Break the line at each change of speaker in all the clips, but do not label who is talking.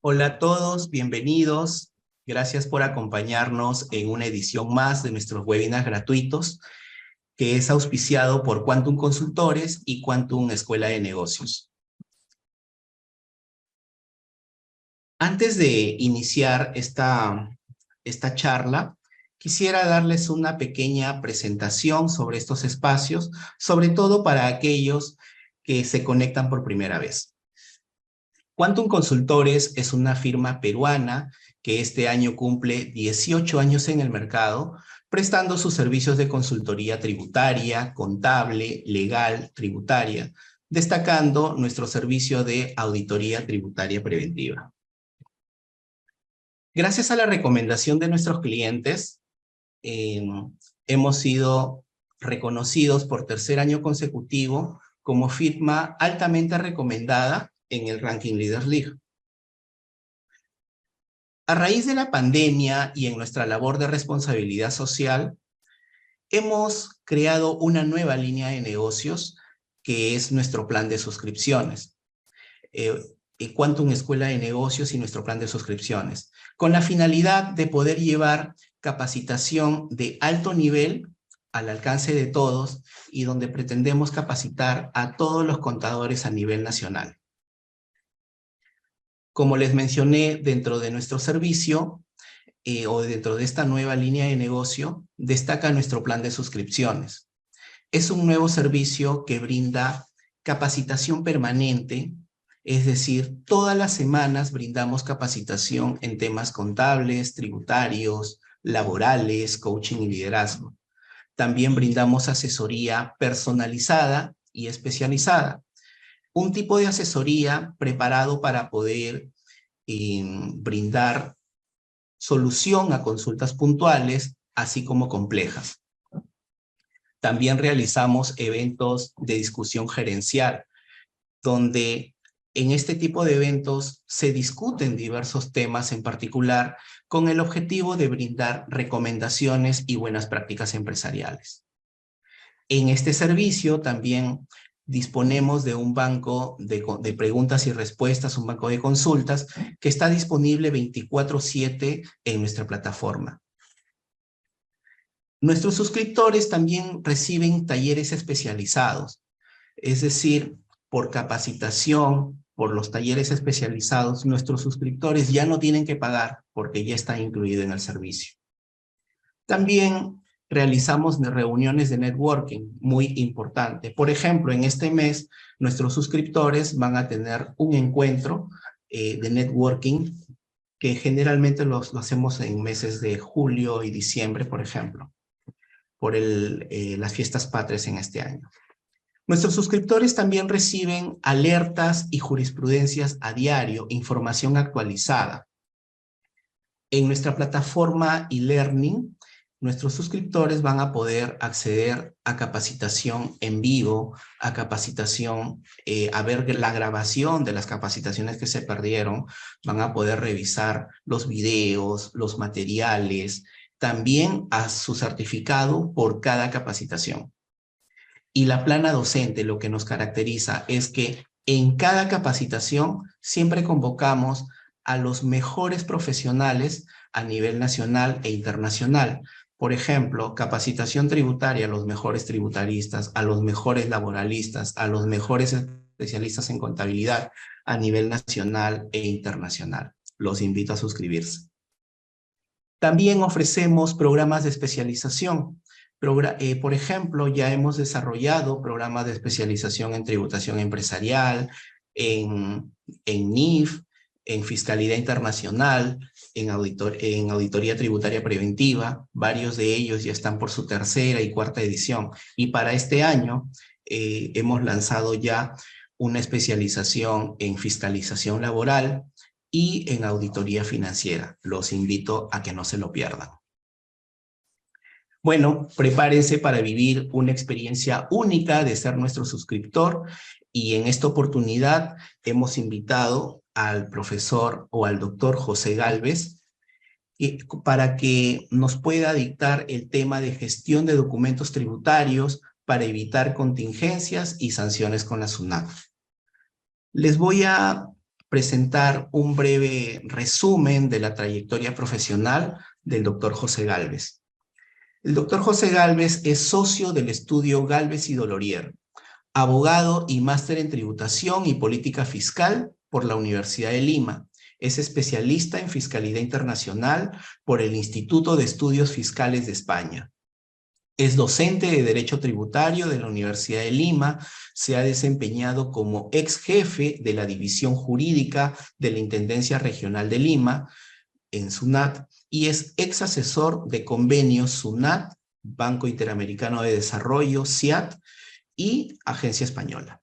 Hola a todos, bienvenidos. Gracias por acompañarnos en una edición más de nuestros webinars gratuitos, que es auspiciado por Quantum Consultores y Quantum Escuela de Negocios. Antes de iniciar esta charla, quisiera darles una pequeña presentación sobre estos espacios, sobre todo para aquellos que se conectan por primera vez. Quantum Consultores es una firma peruana que este año cumple 18 años en el mercado, prestando sus servicios de consultoría tributaria, contable, legal, tributaria, destacando nuestro servicio de auditoría tributaria preventiva. Gracias a la recomendación de nuestros clientes, hemos sido reconocidos por tercer año consecutivo como firma altamente recomendada en el ranking Leaders League. A raíz de la pandemia y en nuestra labor de responsabilidad social, hemos creado una nueva línea de negocios que es nuestro plan de suscripciones. Quantum Escuela de Negocios y nuestro plan de suscripciones, con la finalidad de poder llevar capacitación de alto nivel al alcance de todos y donde pretendemos capacitar a todos los contadores a nivel nacional. Como les mencioné, dentro de nuestro servicio o dentro de esta nueva línea de negocio, destaca nuestro plan de suscripciones. Es un nuevo servicio que brinda capacitación permanente, es decir, todas las semanas brindamos capacitación en temas contables, tributarios, laborales, coaching y liderazgo. También brindamos asesoría personalizada y especializada. Un tipo de asesoría preparado para poder brindar solución a consultas puntuales, así como complejas. También realizamos eventos de discusión gerencial, donde en este tipo de eventos se discuten diversos temas en particular con el objetivo de brindar recomendaciones y buenas prácticas empresariales. En este servicio también disponemos de un banco de preguntas y respuestas, un banco de consultas que está disponible 24/7 en nuestra plataforma. Nuestros suscriptores también reciben talleres especializados, es decir, por capacitación, por los talleres especializados, nuestros suscriptores ya no tienen que pagar porque ya está incluido en el servicio. También realizamos reuniones de networking muy importante. Por ejemplo, en este mes, nuestros suscriptores van a tener un encuentro de networking que generalmente lo hacemos en meses de julio y diciembre, por ejemplo, por las fiestas patrias en este año. Nuestros suscriptores también reciben alertas y jurisprudencias a diario, información actualizada. En nuestra plataforma e-learning, nuestros suscriptores van a poder acceder a capacitación en vivo, a capacitación, a ver la grabación de las capacitaciones que se perdieron, van a poder revisar los videos, los materiales, también a su certificado por cada capacitación. Y la plana docente lo que nos caracteriza es que en cada capacitación siempre convocamos a los mejores profesionales a nivel nacional e internacional. Por ejemplo, capacitación tributaria a los mejores tributaristas, a los mejores laboralistas, a los mejores especialistas en contabilidad a nivel nacional e internacional. Los invito a suscribirse. También ofrecemos programas de especialización. Por ejemplo, ya hemos desarrollado programas de especialización en tributación empresarial, en NIF, en fiscalidad internacional, en auditoría tributaria preventiva. Varios de ellos ya están por su tercera y cuarta edición. Y para este año hemos lanzado ya una especialización en fiscalización laboral y en auditoría financiera. Los invito a que no se lo pierdan. Bueno, prepárense para vivir una experiencia única de ser nuestro suscriptor y en esta oportunidad hemos invitado al profesor o al doctor José Gálvez para que nos pueda dictar el tema de gestión de documentos tributarios para evitar contingencias y sanciones con la SUNAT. Les voy a presentar un breve resumen de la trayectoria profesional del doctor José Gálvez. El doctor José Gálvez es socio del estudio Gálvez y Dolorier, abogado y máster en tributación y política fiscal por la Universidad de Lima. Es especialista en fiscalidad internacional por el Instituto de Estudios Fiscales de España. Es docente de Derecho Tributario de la Universidad de Lima, se ha desempeñado como ex jefe de la División Jurídica de la Intendencia Regional de Lima, en SUNAT, y es ex asesor de convenios SUNAT, Banco Interamericano de Desarrollo, CIAT, y Agencia Española.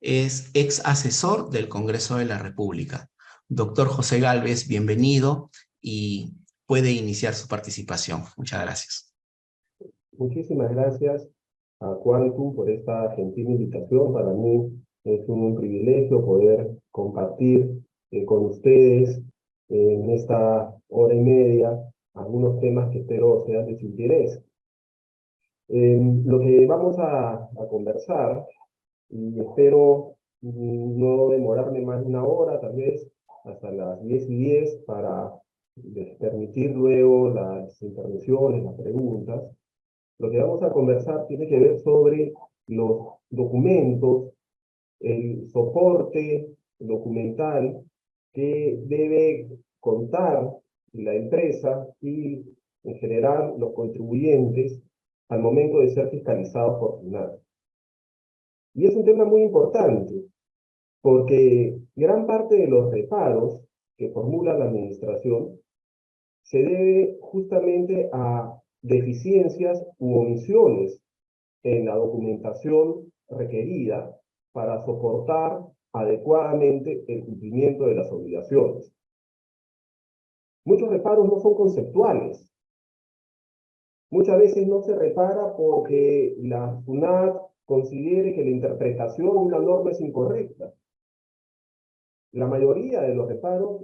Es ex asesor del Congreso de la República. Doctor José Gálvez, bienvenido y puede iniciar su participación. Muchas gracias.
Muchísimas gracias a Quantum por esta gentil invitación. Para mí es un privilegio poder compartir con ustedes en esta hora y media algunos temas que espero sean de su interés. Lo que vamos a conversar, y espero no demorarme más de una hora, tal vez hasta las 10:10, para permitir luego las intervenciones, las preguntas. Lo que vamos a conversar tiene que ver sobre los documentos, el soporte documental que debe contar la empresa y, en general, los contribuyentes al momento de ser fiscalizados por SUNAT. Y es un tema muy importante, porque gran parte de los reparos que formula la administración se debe justamente a deficiencias u omisiones en la documentación requerida para soportar adecuadamente el cumplimiento de las obligaciones. Muchos reparos no son conceptuales. Muchas veces no se repara porque la SUNAT considere que la interpretación de una norma es incorrecta. La mayoría de los reparos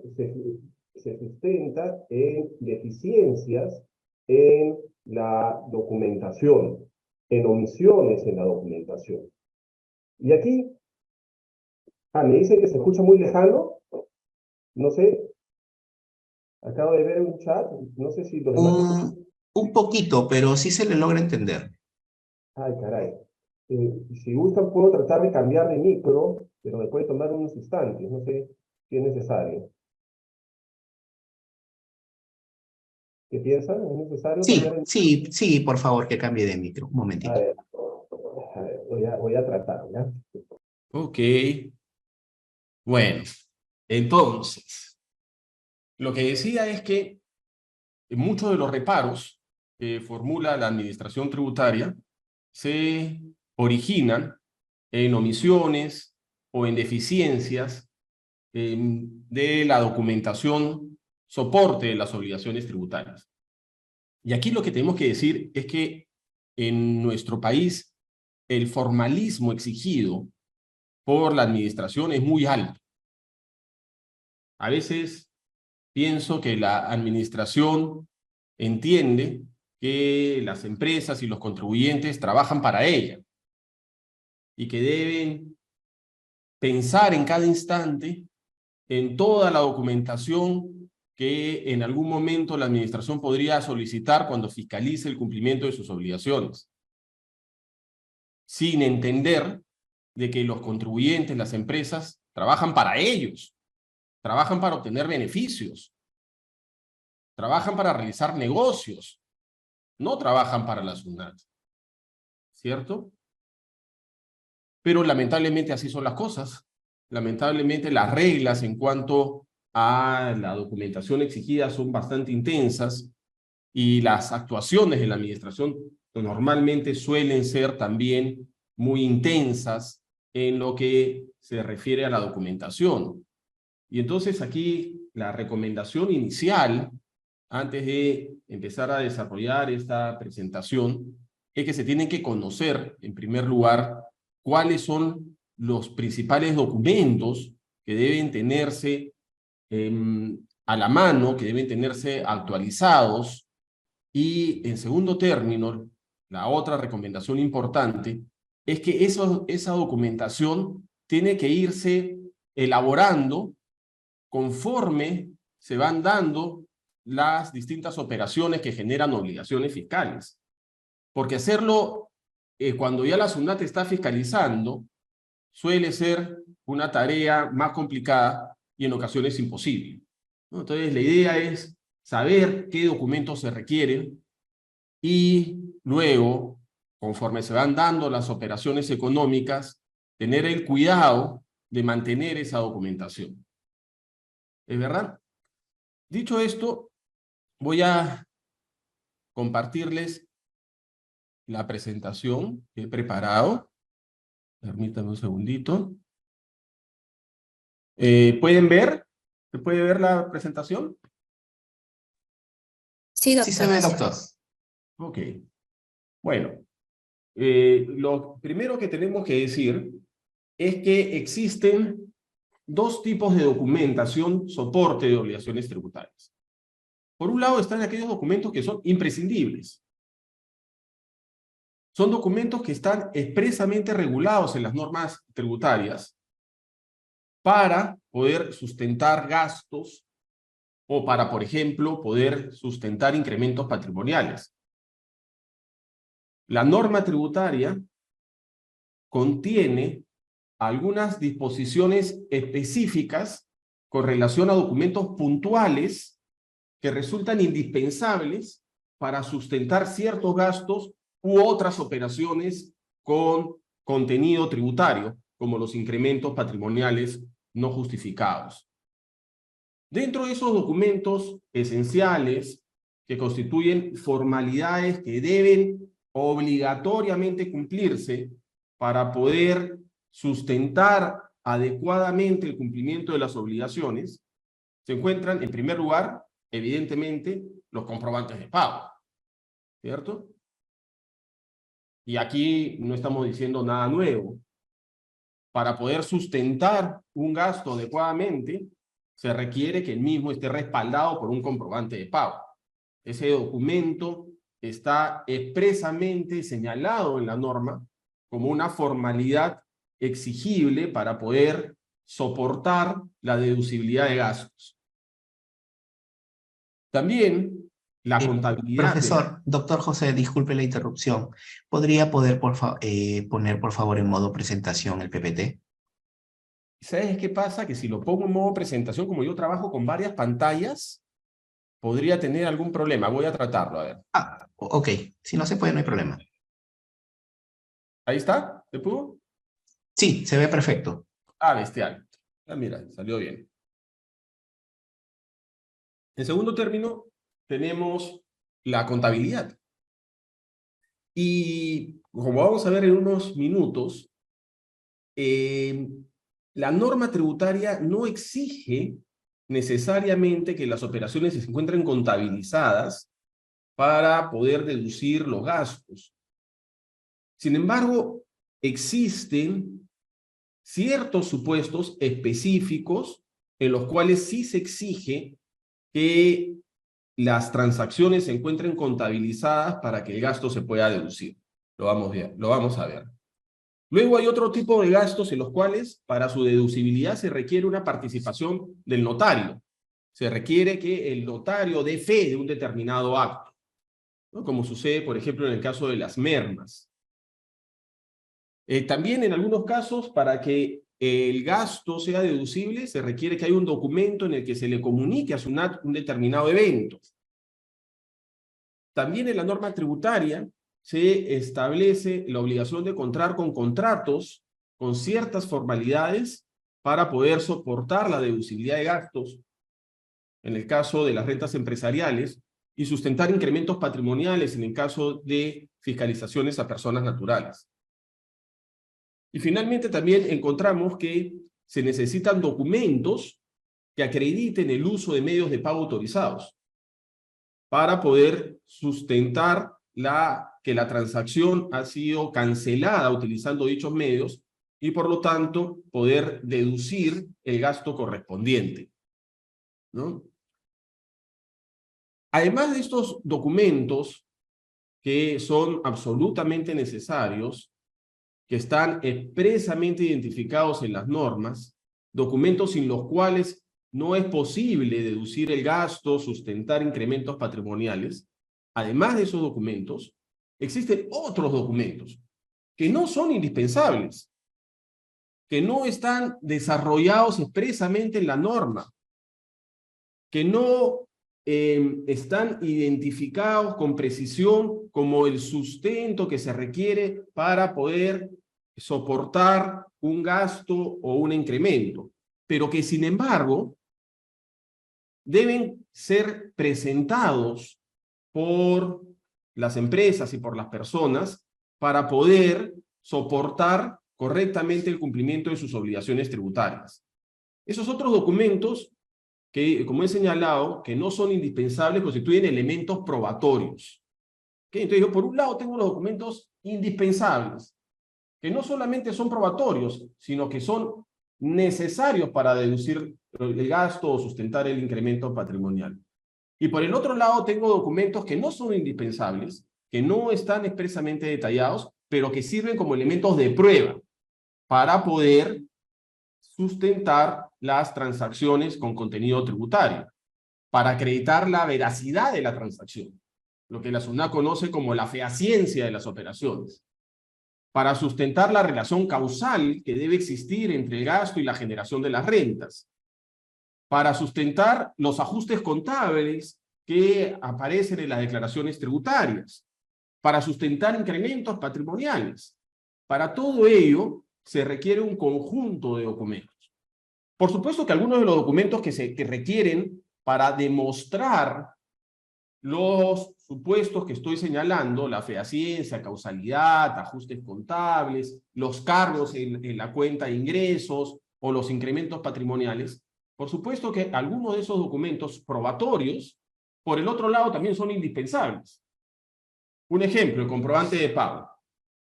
se sustenta en deficiencias en la documentación, en omisiones en la documentación. Y aquí, me dicen que se escucha muy lejano. No sé, acabo de ver un chat, no sé si los demás...
Un poquito, pero sí se le logra entender.
Ay, caray. Si gustan, puedo tratar de cambiar de micro, pero me puede tomar unos instantes, no sé si es necesario. ¿Qué piensan? ¿Es necesario cambiar de...
Sí, por favor, que cambie de micro. Un momentito.
A ver, voy a tratar, ¿ya?
Ok. Bueno, entonces, lo que decía es que muchos de los reparos que formula la administración tributaria se originan en omisiones o en deficiencias de la documentación soporte de las obligaciones tributarias. Y aquí lo que tenemos que decir es que en nuestro país el formalismo exigido por la administración es muy alto. A veces pienso que la administración entiende que las empresas y los contribuyentes trabajan para ella y que deben pensar en cada instante en toda la documentación que en algún momento la administración podría solicitar cuando fiscalice el cumplimiento de sus obligaciones, sin entender de que los contribuyentes, las empresas, trabajan para ellos, trabajan para obtener beneficios, trabajan para realizar negocios, no trabajan para la SUNAT, ¿cierto? Pero lamentablemente así son las cosas. Lamentablemente las reglas en cuanto a la documentación exigida son bastante intensas y las actuaciones de la administración normalmente suelen ser también muy intensas en lo que se refiere a la documentación. Y entonces aquí la recomendación inicial, antes de empezar a desarrollar esta presentación, es que se tienen que conocer, en primer lugar, cuáles son los principales documentos que deben tenerse a la mano, que deben tenerse actualizados, y en segundo término, la otra recomendación importante es que esa documentación tiene que irse elaborando conforme se van dando las distintas operaciones que generan obligaciones fiscales. Porque hacerlo cuando ya la SUNAT está fiscalizando suele ser una tarea más complicada y en ocasiones imposible, ¿no? Entonces la idea es saber qué documentos se requieren y luego, conforme se van dando las operaciones económicas, tener el cuidado de mantener esa documentación. ¿Es verdad? Dicho esto, voy a compartirles la presentación que he preparado. Permítanme un segundito. ¿Pueden ver? ¿Se puede ver la presentación?
Sí, doctor.
Sí se ve, doctor.
Ok. Bueno, lo primero que tenemos que decir es que existen dos tipos de documentación soporte de obligaciones tributarias. Por un lado están aquellos documentos que son imprescindibles. Son documentos que están expresamente regulados en las normas tributarias para poder sustentar gastos o para, por ejemplo, poder sustentar incrementos patrimoniales. La norma tributaria contiene algunas disposiciones específicas con relación a documentos puntuales que resultan indispensables para sustentar ciertos gastos u otras operaciones con contenido tributario, como los incrementos patrimoniales no justificados. Dentro de esos documentos esenciales que constituyen formalidades que deben obligatoriamente cumplirse para poder sustentar adecuadamente el cumplimiento de las obligaciones, se encuentran, en primer lugar, evidentemente, los comprobantes de pago, ¿cierto? Y aquí no estamos diciendo nada nuevo. Para poder sustentar un gasto adecuadamente, se requiere que el mismo esté respaldado por un comprobante de pago. Ese documento está expresamente señalado en la norma como una formalidad exigible para poder soportar la deducibilidad de gastos. También la contabilidad...
Profesor, doctor José, disculpe la interrupción. ¿Podría poner, por favor, en modo presentación el PPT?
¿Sabes qué pasa? Que si lo pongo en modo presentación, como yo trabajo con varias pantallas, podría tener algún problema. Voy a tratarlo, a ver.
Ah, ok. Si no se puede, no hay problema.
¿Ahí está? ¿Se pudo?
Sí, se ve perfecto.
Ah, bestial. Ah, mira, salió bien. En segundo término, tenemos la contabilidad. Y como vamos a ver en unos minutos, la norma tributaria no exige necesariamente que las operaciones se encuentren contabilizadas para poder deducir los gastos. Sin embargo, existen ciertos supuestos específicos en los cuales sí se exige que las transacciones se encuentren contabilizadas para que el gasto se pueda deducir. Lo vamos a ver. Luego hay otro tipo de gastos en los cuales para su deducibilidad se requiere una participación del notario. Se requiere que el notario dé fe de un determinado acto, ¿no? Como sucede, por ejemplo, en el caso de las mermas. También en algunos casos, para que el gasto sea deducible, se requiere que haya un documento en el que se le comunique a SUNAT un determinado evento. También en la norma tributaria se establece la obligación de contar con contratos con ciertas formalidades para poder soportar la deducibilidad de gastos en el caso de las rentas empresariales y sustentar incrementos patrimoniales en el caso de fiscalizaciones a personas naturales. Y finalmente también encontramos que se necesitan documentos que acrediten el uso de medios de pago autorizados para poder sustentar que la transacción ha sido cancelada utilizando dichos medios y por lo tanto poder deducir el gasto correspondiente, ¿no? Además de estos documentos que son absolutamente necesarios, que están expresamente identificados en las normas, documentos sin los cuales no es posible deducir el gasto, sustentar incrementos patrimoniales, además de esos documentos, existen otros documentos que no son indispensables, que no están desarrollados expresamente en la norma, que no están identificados con precisión como el sustento que se requiere para poder soportar un gasto o un incremento, pero que sin embargo deben ser presentados por las empresas y por las personas para poder soportar correctamente el cumplimiento de sus obligaciones tributarias. Esos otros documentos que, como he señalado, que no son indispensables, constituyen elementos probatorios. ¿Okay? Entonces yo por un lado tengo los documentos indispensables, que no solamente son probatorios, sino que son necesarios para deducir el gasto o sustentar el incremento patrimonial. Y por el otro lado tengo documentos que no son indispensables, que no están expresamente detallados, pero que sirven como elementos de prueba para poder sustentar las transacciones con contenido tributario, para acreditar la veracidad de la transacción, lo que la SUNAT conoce como la fehaciencia de las operaciones, para sustentar la relación causal que debe existir entre el gasto y la generación de las rentas, para sustentar los ajustes contables que aparecen en las declaraciones tributarias, para sustentar incrementos patrimoniales. Para todo ello se requiere un conjunto de documentos. Por supuesto que algunos de los documentos que requieren para demostrar los supuestos que estoy señalando, la fehaciencia, causalidad, ajustes contables, los cargos en la cuenta de ingresos o los incrementos patrimoniales, por supuesto que algunos de esos documentos probatorios, por el otro lado, también son indispensables. Un ejemplo, el comprobante de pago.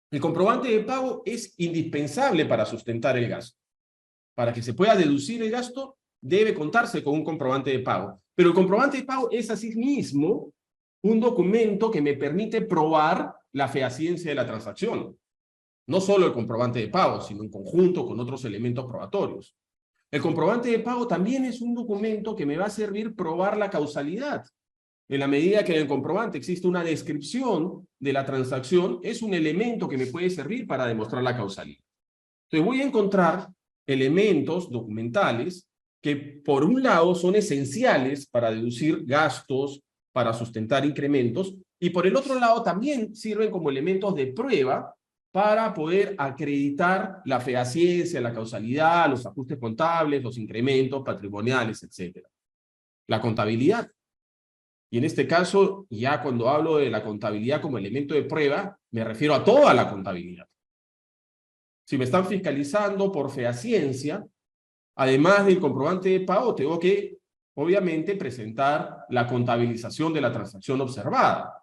El comprobante de pago es indispensable para sustentar el gasto. Para que se pueda deducir el gasto, debe contarse con un comprobante de pago. Pero el comprobante de pago es asimismo un documento que me permite probar la fehaciencia de la transacción. No solo el comprobante de pago, sino en conjunto con otros elementos probatorios. El comprobante de pago también es un documento que me va a servir probar la causalidad. En la medida que en el comprobante existe una descripción de la transacción, es un elemento que me puede servir para demostrar la causalidad. Entonces voy a encontrar elementos documentales que por un lado son esenciales para deducir gastos, para sustentar incrementos, y por el otro lado también sirven como elementos de prueba para poder acreditar la fehaciencia, la causalidad, los ajustes contables, los incrementos patrimoniales, etc. La contabilidad. Y en este caso, ya cuando hablo de la contabilidad como elemento de prueba, me refiero a toda la contabilidad. Si me están fiscalizando por fehaciencia, además del comprobante de pago, tengo que, obviamente, presentar la contabilización de la transacción observada.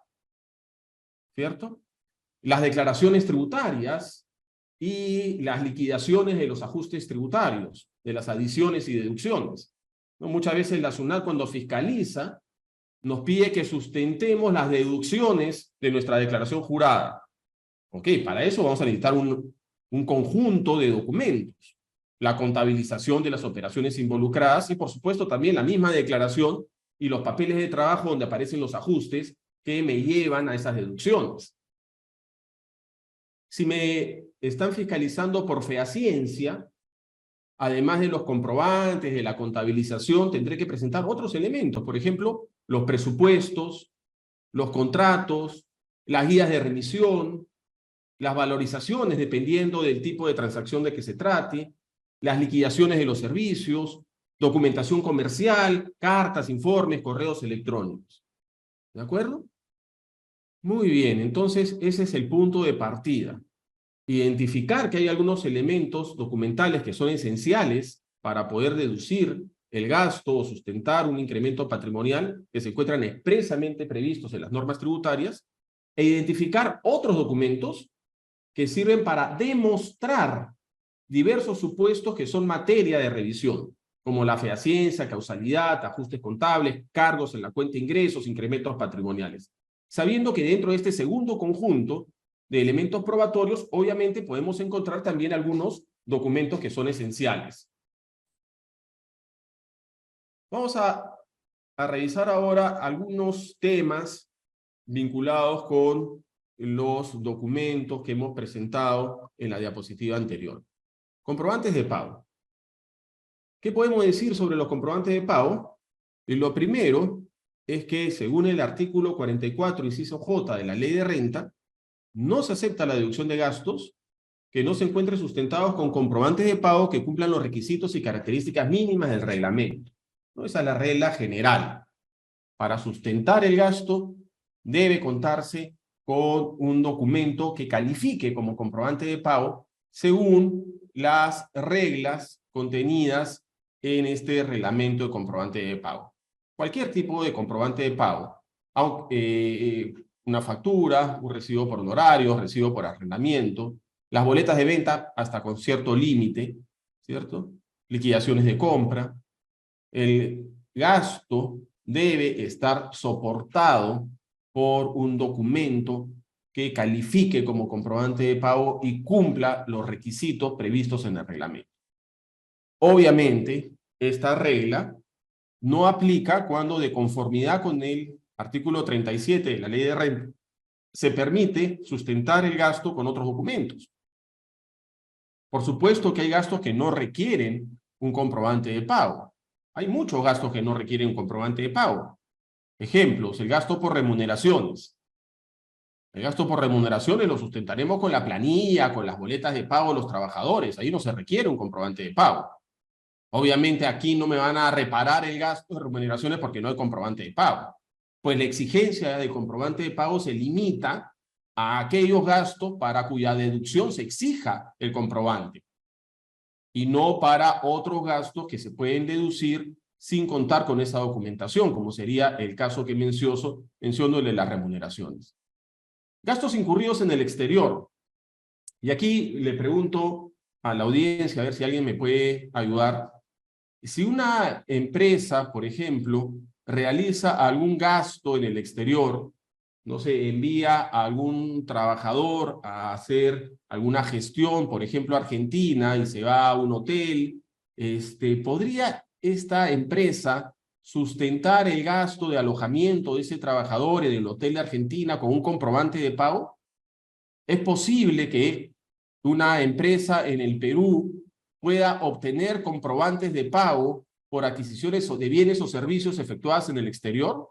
¿Cierto? Las declaraciones tributarias y las liquidaciones de los ajustes tributarios, de las adiciones y deducciones. ¿No? Muchas veces la SUNAT, cuando fiscaliza, nos pide que sustentemos las deducciones de nuestra declaración jurada. Ok, para eso vamos a necesitar un conjunto de documentos. La contabilización de las operaciones involucradas y, por supuesto, también la misma declaración y los papeles de trabajo donde aparecen los ajustes que me llevan a esas deducciones. Si me están fiscalizando por fehaciencia, además de los comprobantes, de la contabilización, tendré que presentar otros elementos. Por ejemplo, los presupuestos, los contratos, las guías de remisión, las valorizaciones dependiendo del tipo de transacción de que se trate, las liquidaciones de los servicios, documentación comercial, cartas, informes, correos electrónicos. ¿De acuerdo? Muy bien, entonces ese es el punto de partida. Identificar que hay algunos elementos documentales que son esenciales para poder deducir el gasto o sustentar un incremento patrimonial que se encuentran expresamente previstos en las normas tributarias, e identificar otros documentos que sirven para demostrar diversos supuestos que son materia de revisión, como la fehaciencia, causalidad, ajustes contables, cargos en la cuenta de ingresos, incrementos patrimoniales. Sabiendo que dentro de este segundo conjunto de elementos probatorios, obviamente podemos encontrar también algunos documentos que son esenciales. Vamos a revisar ahora algunos temas vinculados con los documentos que hemos presentado en la diapositiva anterior. Comprobantes de pago. ¿Qué podemos decir sobre los comprobantes de pago? Lo primero es que, según el artículo 44, inciso J de la Ley de Renta, no se acepta la deducción de gastos que no se encuentren sustentados con comprobantes de pago que cumplan los requisitos y características mínimas del reglamento. ¿No? Esa es la regla general. Para sustentar el gasto, debe contarse con un documento que califique como comprobante de pago según las reglas contenidas en este reglamento de comprobante de pago. Cualquier tipo de comprobante de pago, una factura, un recibo por honorarios, recibo por arrendamiento, las boletas de venta hasta con cierto límite, ¿cierto? Liquidaciones de compra. El gasto debe estar soportado por un documento que califique como comprobante de pago y cumpla los requisitos previstos en el reglamento. Obviamente, esta regla no aplica cuando, de conformidad con el artículo 37 de la Ley de Renta, se permite sustentar el gasto con otros documentos. Por supuesto que hay gastos que no requieren un comprobante de pago. Hay muchos gastos que no requieren un comprobante de pago. Ejemplos, el gasto por remuneraciones. El gasto por remuneraciones lo sustentaremos con la planilla, con las boletas de pago de los trabajadores. Ahí no se requiere un comprobante de pago. Obviamente aquí no me van a reparar el gasto de remuneraciones porque no hay comprobante de pago. Pues la exigencia de comprobante de pago se limita a aquellos gastos para cuya deducción se exija el comprobante, y no para otros gastos que se pueden deducir sin contar con esa documentación, como sería el caso que menciono el de las remuneraciones. Gastos incurridos en el exterior. Y aquí le pregunto a la audiencia, a ver si alguien me puede ayudar. Si una empresa, por ejemplo, realiza algún gasto en el exterior, no sé, envía a algún trabajador a hacer alguna gestión, por ejemplo, a Argentina, y se va a un hotel, ¿podría esta empresa sustentar el gasto de alojamiento de ese trabajador en el hotel de Argentina con un comprobante de pago? ¿Es posible que una empresa en el Perú pueda obtener comprobantes de pago por adquisiciones de bienes o servicios efectuadas en el exterior?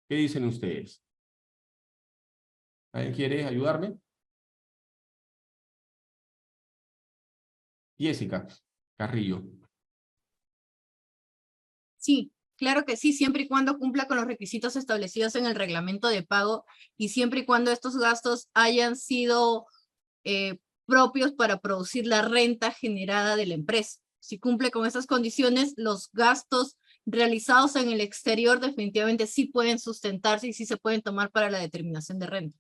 ¿Qué dicen ustedes? ¿Alguien quiere ayudarme? Jessica Carrillo.
Sí, claro que sí, siempre y cuando cumpla con los requisitos establecidos en el reglamento de pago y siempre y cuando estos gastos hayan sido propios para producir la renta generada de la empresa. Si cumple con esas condiciones, los gastos realizados en el exterior definitivamente sí pueden sustentarse y sí se pueden tomar para la determinación de renta.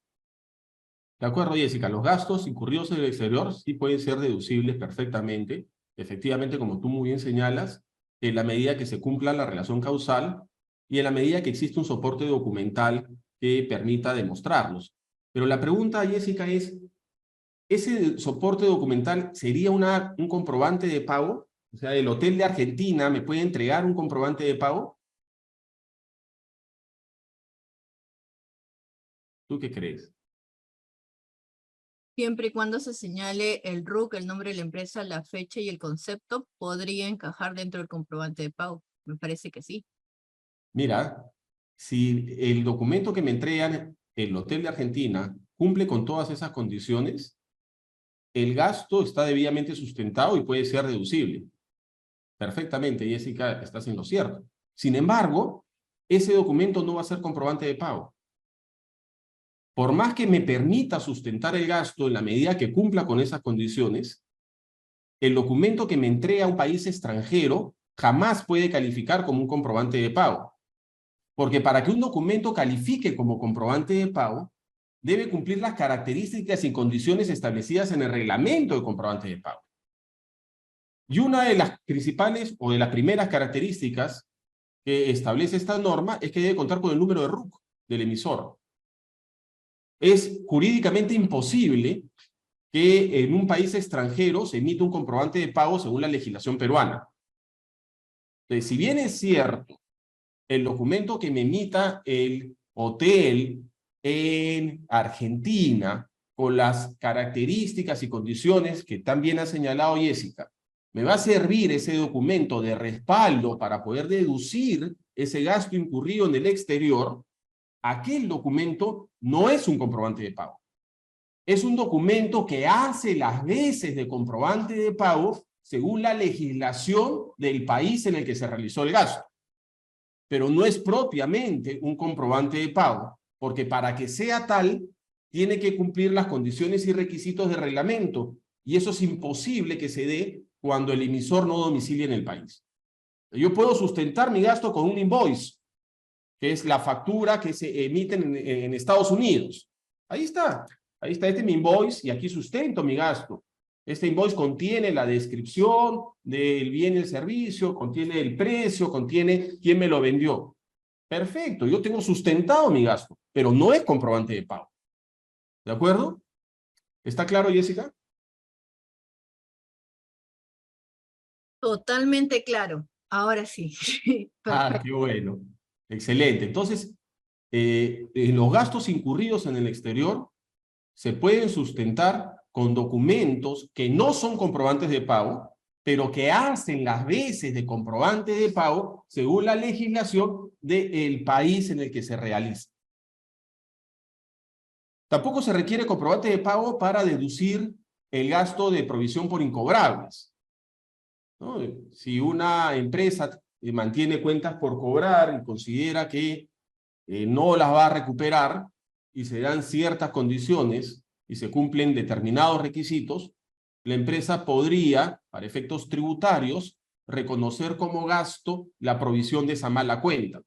De acuerdo, Jessica, los gastos incurridos en el exterior sí pueden ser deducibles perfectamente, efectivamente, como tú muy bien señalas, en la medida que se cumpla la relación causal y en la medida que existe un soporte documental que permita demostrarlos. Pero la pregunta, Jessica, es, ¿ese soporte documental sería un comprobante de pago? O sea, ¿el hotel de Argentina me puede entregar un comprobante de pago? ¿Tú qué crees?
Siempre y cuando se señale el RUC, el nombre de la empresa, la fecha y el concepto, podría encajar dentro del comprobante de pago. Me parece que sí.
Mira, si el documento que me entregan el hotel de Argentina cumple con todas esas condiciones, el gasto está debidamente sustentado y puede ser deducible. Perfectamente, Jessica, estás en lo cierto. Sin embargo, ese documento no va a ser comprobante de pago. Por más que me permita sustentar el gasto en la medida que cumpla con esas condiciones, el documento que me entrega un país extranjero jamás puede calificar como un comprobante de pago. Porque para que un documento califique como comprobante de pago, debe cumplir las características y condiciones establecidas en el reglamento de comprobante de pago. Y una de las principales o de las primeras características que establece esta norma es que debe contar con el número de RUC del emisor. Es jurídicamente imposible que en un país extranjero se emita un comprobante de pago según la legislación peruana. Entonces, si bien es cierto, el documento que me emita el hotel en Argentina, con las características y condiciones que tan bien ha señalado Jessica, me va a servir ese documento de respaldo para poder deducir ese gasto incurrido en el exterior, aquel documento no es un comprobante de pago. Es un documento que hace las veces de comprobante de pago según la legislación del país en el que se realizó el gasto. Pero no es propiamente un comprobante de pago, porque para que sea tal, tiene que cumplir las condiciones y requisitos de reglamento, y eso es imposible que se dé cuando el emisor no domicilia en el país. Yo puedo sustentar mi gasto con un invoice, que es la factura que se emite en Estados Unidos. Ahí está, este es mi invoice, y aquí sustento mi gasto. Este invoice contiene la descripción del bien y el servicio, contiene el precio, contiene quién me lo vendió. Perfecto, yo tengo sustentado mi gasto, pero no es comprobante de pago. ¿De acuerdo? ¿Está claro, Jessica?
Totalmente claro. Ahora sí.
Ah,
Perfecto.
qué bueno. Excelente. Entonces, los gastos incurridos en el exterior se pueden sustentar con documentos que no son comprobantes de pago, pero que hacen las veces de comprobante de pago según la legislación del país en el que se realiza. Tampoco se requiere comprobante de pago para deducir el gasto de provisión por incobrables, ¿no? Si una empresa mantiene cuentas por cobrar y considera que no las va a recuperar y se dan ciertas condiciones y se cumplen determinados requisitos, la empresa podría, para efectos tributarios, reconocer como gasto la provisión de esa mala cuenta.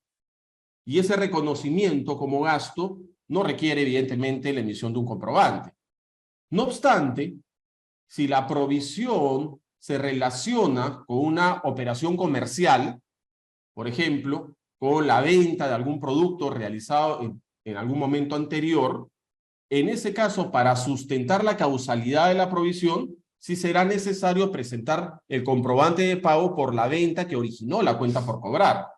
Y ese reconocimiento como gasto no requiere, evidentemente, la emisión de un comprobante. No obstante, si la provisión se relaciona con una operación comercial, por ejemplo, con la venta de algún producto realizado en algún momento anterior, en ese caso, para sustentar la causalidad de la provisión, sí será necesario presentar el comprobante de pago por la venta que originó la cuenta por cobrar,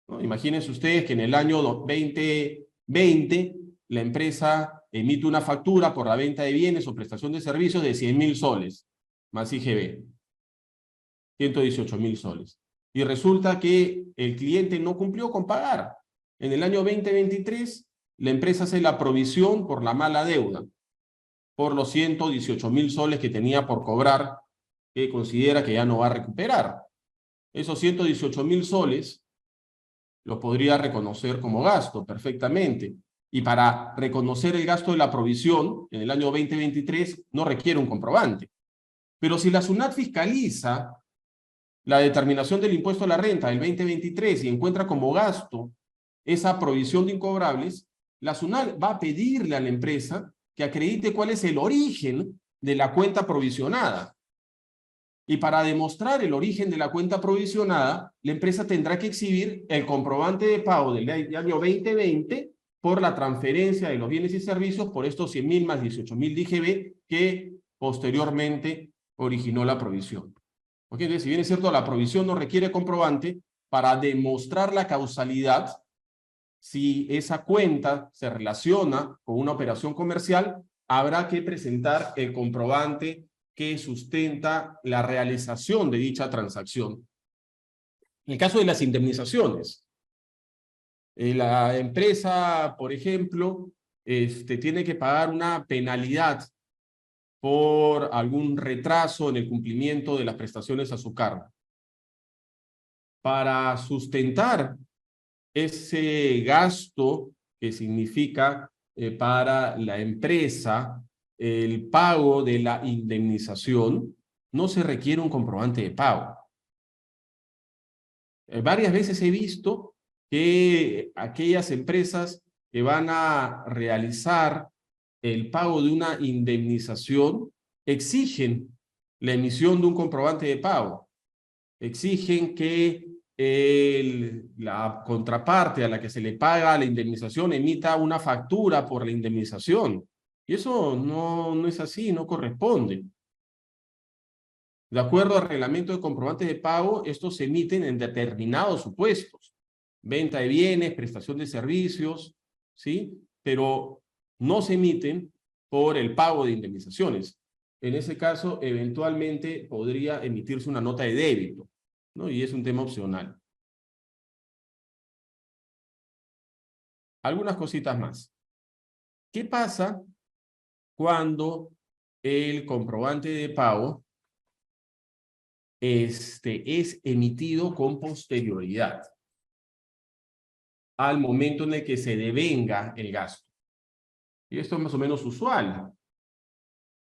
¿no? Imagínense ustedes que en el año 2020 la empresa emite una factura por la venta de bienes o prestación de servicios de 100.000 soles, más IGB, 118.000 soles. Y resulta que el cliente no cumplió con pagar. En el año 2023, la empresa hace la provisión por la mala deuda, por los 118.000 soles que tenía por cobrar, que considera que ya no va a recuperar. Esos 118.000 soles los podría reconocer como gasto perfectamente. Y para reconocer el gasto de la provisión en el año 2023 no requiere un comprobante. Pero si la SUNAT fiscaliza la determinación del impuesto a la renta del 2023 y encuentra como gasto esa provisión de incobrables, la SUNAT va a pedirle a la empresa que acredite cuál es el origen de la cuenta provisionada. Y para demostrar el origen de la cuenta provisionada, la empresa tendrá que exhibir el comprobante de pago del año 2020 por la transferencia de los bienes y servicios por estos 100.000 más 18.000 de IGB que posteriormente originó la provisión. ¿Ok? Entonces, si bien es cierto, la provisión no requiere comprobante, para demostrar la causalidad, si esa cuenta se relaciona con una operación comercial, habrá que presentar el comprobante que sustenta la realización de dicha transacción. En el caso de las indemnizaciones, la empresa, por ejemplo, tiene que pagar una penalidad por algún retraso en el cumplimiento de las prestaciones a su cargo. Para sustentar ese gasto que significa para la empresa el pago de la indemnización, no se requiere un comprobante de pago. Varias veces he visto que aquellas empresas que van a realizar el pago de una indemnización exigen la emisión de un comprobante de pago. Exigen que la contraparte a la que se le paga la indemnización emita una factura por la indemnización. Y eso no es así, no corresponde. De acuerdo al reglamento de comprobantes de pago, estos se emiten en determinados supuestos. Venta de bienes, prestación de servicios, ¿sí? Pero no se emiten por el pago de indemnizaciones. En ese caso, eventualmente podría emitirse una nota de débito, ¿no? Y es un tema opcional. Algunas cositas más. ¿Qué pasa cuando el comprobante de pago es emitido con posterioridad al momento en el que se devenga el gasto? Y esto es más o menos usual.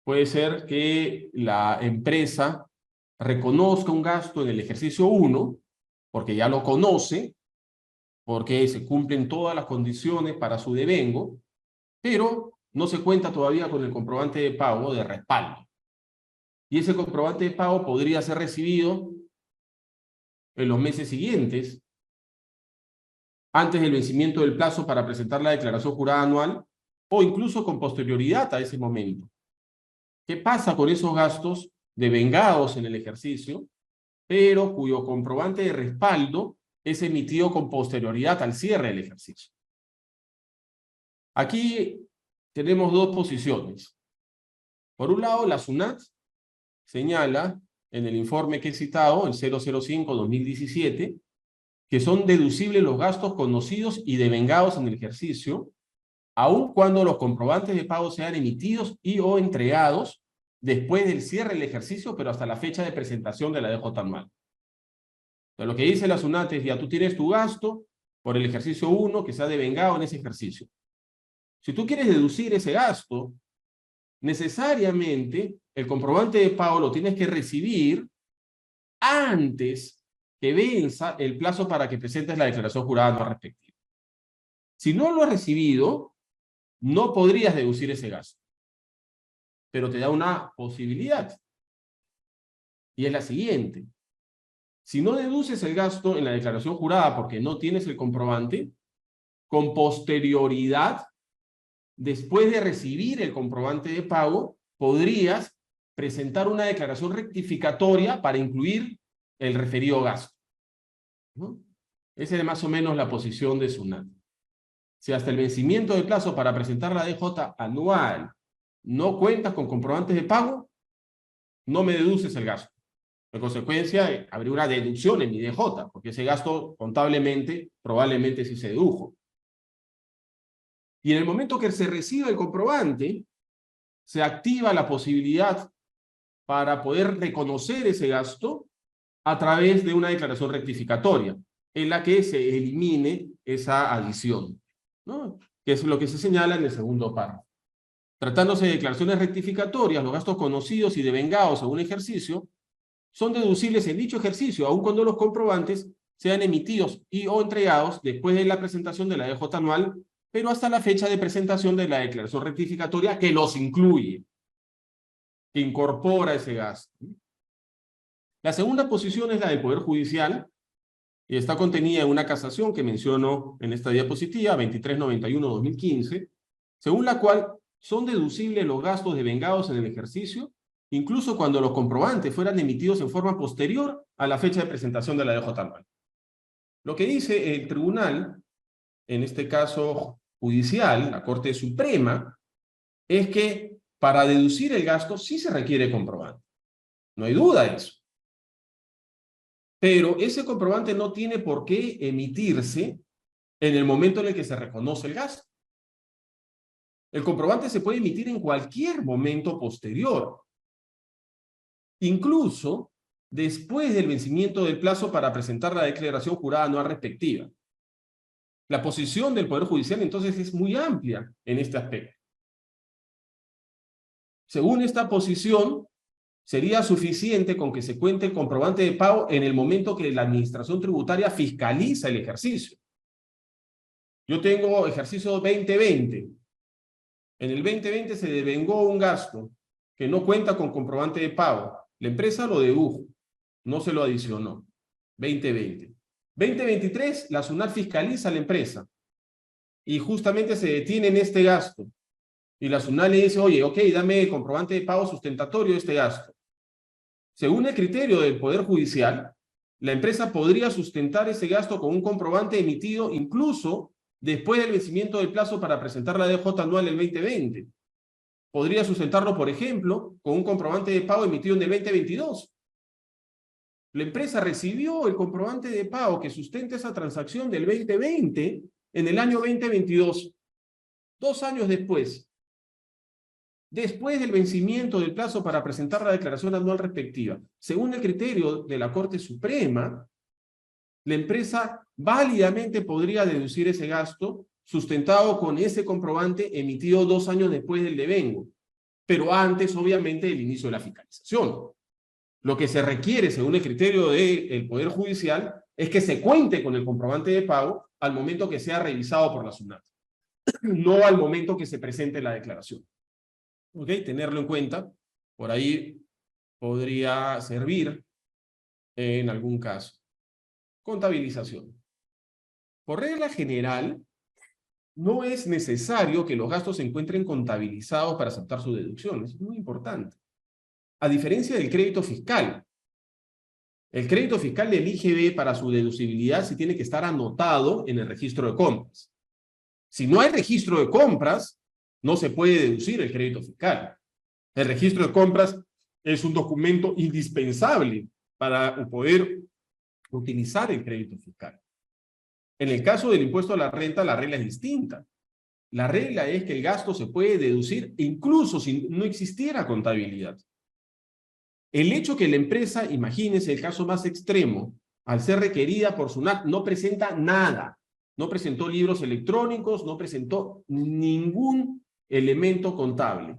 Puede ser que la empresa reconozca un gasto en el ejercicio 1, porque ya lo conoce, porque se cumplen todas las condiciones para su devengo, pero no se cuenta todavía con el comprobante de pago de respaldo. Y ese comprobante de pago podría ser recibido en los meses siguientes, antes del vencimiento del plazo para presentar la declaración jurada anual, o incluso con posterioridad a ese momento. ¿Qué pasa con esos gastos devengados en el ejercicio, pero cuyo comprobante de respaldo es emitido con posterioridad al cierre del ejercicio? Aquí tenemos dos posiciones. Por un lado, la SUNAT señala en el informe que he citado, el 005-2017, que son deducibles los gastos conocidos y devengados en el ejercicio, aun cuando los comprobantes de pago sean emitidos y o entregados después del cierre del ejercicio, pero hasta la fecha de presentación de la DJ anual. Entonces, lo que dice la SUNAT es, ya tú tienes tu gasto por el ejercicio 1 que se ha devengado en ese ejercicio. Si tú quieres deducir ese gasto, necesariamente el comprobante de pago lo tienes que recibir antes que venza el plazo para que presentes la declaración jurada anual respectiva. Si no lo has recibido, no podrías deducir ese gasto. Pero te da una posibilidad. Y es la siguiente. Si no deduces el gasto en la declaración jurada porque no tienes el comprobante, con posterioridad, después de recibir el comprobante de pago, podrías presentar una declaración rectificatoria para incluir el referido gasto, ¿no? Esa es más o menos la posición de SUNAT. Si hasta el vencimiento del plazo para presentar la DJ anual no cuentas con comprobantes de pago, no me deduces el gasto. En consecuencia, habría una deducción en mi DJ, porque ese gasto contablemente probablemente sí se dedujo. Y en el momento que se recibe el comprobante, se activa la posibilidad para poder reconocer ese gasto a través de una declaración rectificatoria, en la que se elimine esa adición, ¿no? Que es lo que se señala en el segundo párrafo. Tratándose de declaraciones rectificatorias, los gastos conocidos y devengados a un ejercicio son deducibles en dicho ejercicio, aun cuando los comprobantes sean emitidos y o entregados después de la presentación de la DJ anual, pero hasta la fecha de presentación de la declaración rectificatoria que los incluye, que incorpora ese gasto. La segunda posición es la del Poder Judicial, y está contenida en una casación que menciono en esta diapositiva, 2391-2015, según la cual son deducibles los gastos devengados en el ejercicio, incluso cuando los comprobantes fueran emitidos en forma posterior a la fecha de presentación de la DJ anual. Lo que dice el tribunal, en este caso judicial, la Corte Suprema, es que para deducir el gasto sí se requiere comprobante. No hay duda de eso. Pero ese comprobante no tiene por qué emitirse en el momento en el que se reconoce el gasto. El comprobante se puede emitir en cualquier momento posterior, incluso después del vencimiento del plazo para presentar la declaración jurada anual respectiva. La posición del Poder Judicial entonces es muy amplia en este aspecto. Según esta posición, sería suficiente con que se cuente el comprobante de pago en el momento que la administración tributaria fiscaliza el ejercicio. Yo tengo ejercicio 2020. En el 2020 se devengó un gasto que no cuenta con comprobante de pago. La empresa lo dedujo, no se lo adicionó. 2020. 2023, la SUNAT fiscaliza a la empresa y justamente se detiene en este gasto. Y la SUNAT le dice, oye, ok, dame el comprobante de pago sustentatorio de este gasto. Según el criterio del Poder Judicial, la empresa podría sustentar ese gasto con un comprobante emitido incluso después del vencimiento del plazo para presentar la DJ anual del 2020. Podría sustentarlo, por ejemplo, con un comprobante de pago emitido en el 2022. La empresa recibió el comprobante de pago que sustenta esa transacción del 2020 en el año 2022, 2 años después del vencimiento del plazo para presentar la declaración anual respectiva. Según el criterio de la Corte Suprema, la empresa válidamente podría deducir ese gasto sustentado con ese comprobante emitido 2 años después del devengo, pero antes, obviamente, del inicio de la fiscalización. Lo que se requiere, según el criterio del Poder Judicial, es que se cuente con el comprobante de pago al momento que sea revisado por la SUNAT, no al momento que se presente la declaración. ¿Ok? Tenerlo en cuenta, por ahí podría servir en algún caso. Contabilización. Por regla general, no es necesario que los gastos se encuentren contabilizados para aceptar sus deducciones. Es muy importante. A diferencia del crédito fiscal. El crédito fiscal del IGB para su deducibilidad sí tiene que estar anotado en el registro de compras. Si no hay registro de compras, no se puede deducir el crédito fiscal. El registro de compras es un documento indispensable para poder utilizar el crédito fiscal. En el caso del impuesto a la renta, la regla es distinta. La regla es que el gasto se puede deducir incluso si no existiera contabilidad. El hecho que la empresa, imagínense el caso más extremo, al ser requerida por SUNAT, no presenta nada. No presentó libros electrónicos, no presentó ningún elemento contable.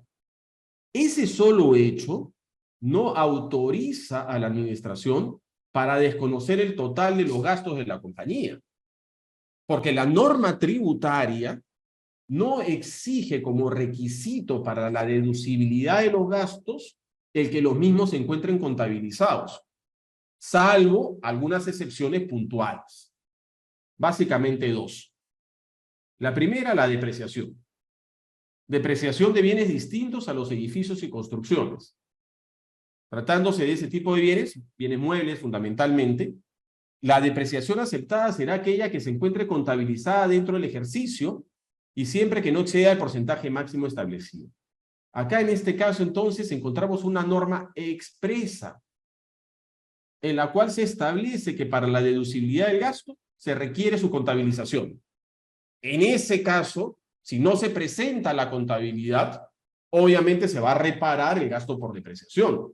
Ese solo hecho no autoriza a la administración para desconocer el total de los gastos de la compañía. Porque la norma tributaria no exige como requisito para la deducibilidad de los gastos el que los mismos se encuentren contabilizados, salvo algunas excepciones puntuales. Básicamente 2. La primera, la depreciación. Depreciación de bienes distintos a los edificios y construcciones. Tratándose de ese tipo de bienes muebles fundamentalmente, la depreciación aceptada será aquella que se encuentre contabilizada dentro del ejercicio y siempre que no exceda el porcentaje máximo establecido. Acá en este caso entonces encontramos una norma expresa en la cual se establece que para la deducibilidad del gasto se requiere su contabilización. En ese caso, si no se presenta la contabilidad, obviamente se va a reparar el gasto por depreciación.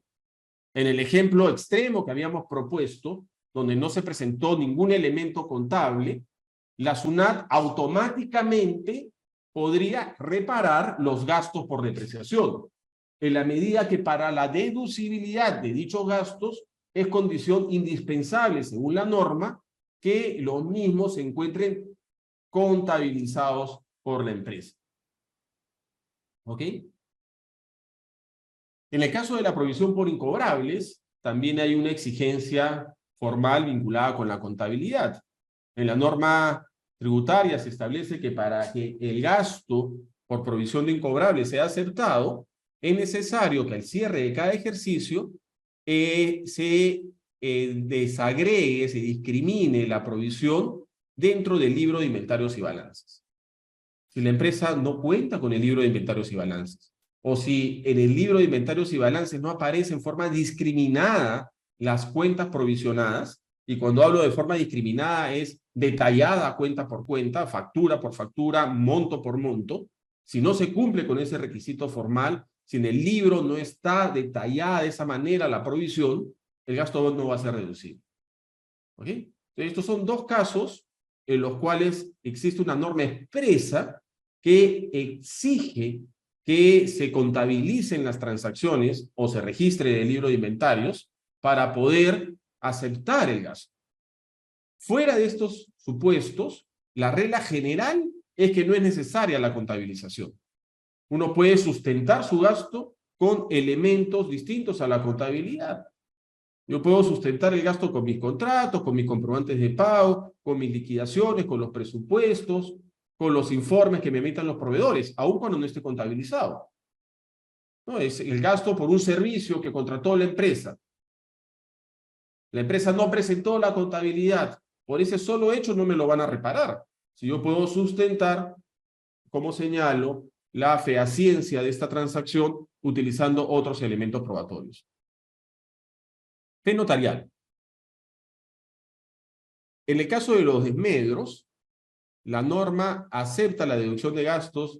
En el ejemplo extremo que habíamos propuesto, donde no se presentó ningún elemento contable, la SUNAT automáticamente podría reparar los gastos por depreciación, en la medida que para la deducibilidad de dichos gastos es condición indispensable, según la norma, que los mismos se encuentren contabilizados por la empresa. ¿Ok? En el caso de la provisión por incobrables, también hay una exigencia formal vinculada con la contabilidad. En la norma tributaria se establece que para que el gasto por provisión de incobrables sea aceptado, es necesario que al cierre de cada ejercicio se desagregue, se discrimine la provisión dentro del libro de inventarios y balances. Si la empresa no cuenta con el libro de inventarios y balances, o si en el libro de inventarios y balances no aparece en forma discriminada las cuentas provisionadas, y cuando hablo de forma discriminada es detallada cuenta por cuenta, factura por factura, monto por monto, si no se cumple con ese requisito formal, si en el libro no está detallada de esa manera la provisión, el gasto no va a ser reducido. ¿Ok? Entonces, estos son 2 casos en los cuales existe una norma expresa que exige que se contabilicen las transacciones o se registre en el libro de inventarios para poder aceptar el gasto. Fuera de estos supuestos, la regla general es que no es necesaria la contabilización. Uno puede sustentar su gasto con elementos distintos a la contabilidad. Yo puedo sustentar el gasto con mis contratos, con mis comprobantes de pago, con mis liquidaciones, con los presupuestos, con los informes que me emitan los proveedores, aun cuando no esté contabilizado. ¿No? Es el gasto por un servicio que contrató la empresa. La empresa no presentó la contabilidad. Por ese solo hecho no me lo van a reparar. Si yo puedo sustentar, como señalo, la fehaciencia de esta transacción utilizando otros elementos probatorios. Fe notarial. En el caso de los desmedros, la norma acepta la deducción de gastos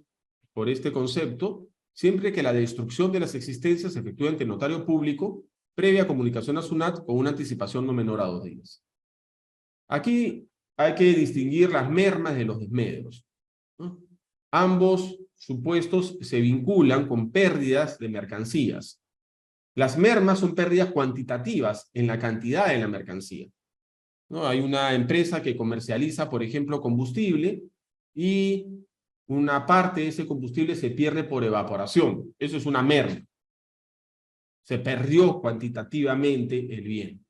por este concepto siempre que la destrucción de las existencias se efectúe ante notario público previa comunicación a SUNAT con una anticipación no menor a 2 días. Aquí hay que distinguir las mermas de los desmedros, ¿no? Ambos supuestos se vinculan con pérdidas de mercancías. Las mermas son pérdidas cuantitativas en la cantidad de la mercancía, ¿no? Hay una empresa que comercializa, por ejemplo, combustible y una parte de ese combustible se pierde por evaporación. Eso es una merma. Se perdió cuantitativamente el bien.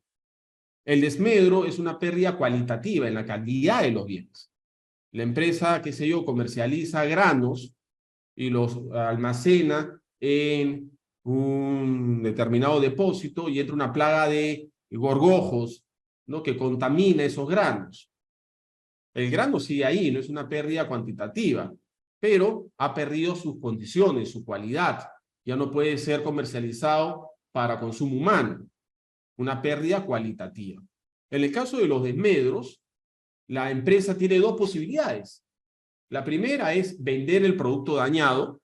El desmedro es una pérdida cualitativa en la calidad de los bienes. La empresa, qué sé yo, comercializa granos y los almacena en un determinado depósito y entra una plaga de gorgojos, ¿no?, que contamina esos granos. El grano sigue ahí, no es una pérdida cuantitativa, pero ha perdido sus condiciones, su cualidad. Ya no puede ser comercializado para consumo humano. Una pérdida cualitativa. En el caso de los desmedros, la empresa tiene dos posibilidades. La primera es vender el producto dañado,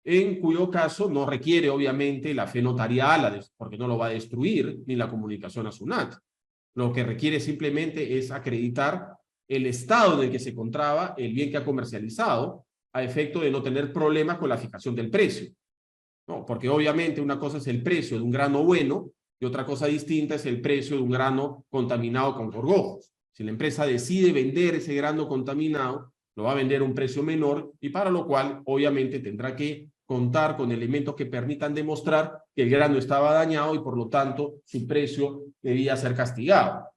en cuyo caso no requiere obviamente la fe notarial, porque no lo va a destruir, ni la comunicación a SUNAT. Lo que requiere simplemente es acreditar el estado en el que se encontraba el bien que ha comercializado, a efecto de no tener problemas con la fijación del precio. No, porque obviamente una cosa es el precio de un grano bueno y otra cosa distinta es el precio de un grano contaminado con gorgojos. Si la empresa decide vender ese grano contaminado, lo va a vender a un precio menor y para lo cual obviamente tendrá que contar con elementos que permitan demostrar que el grano estaba dañado y por lo tanto su precio debía ser castigado.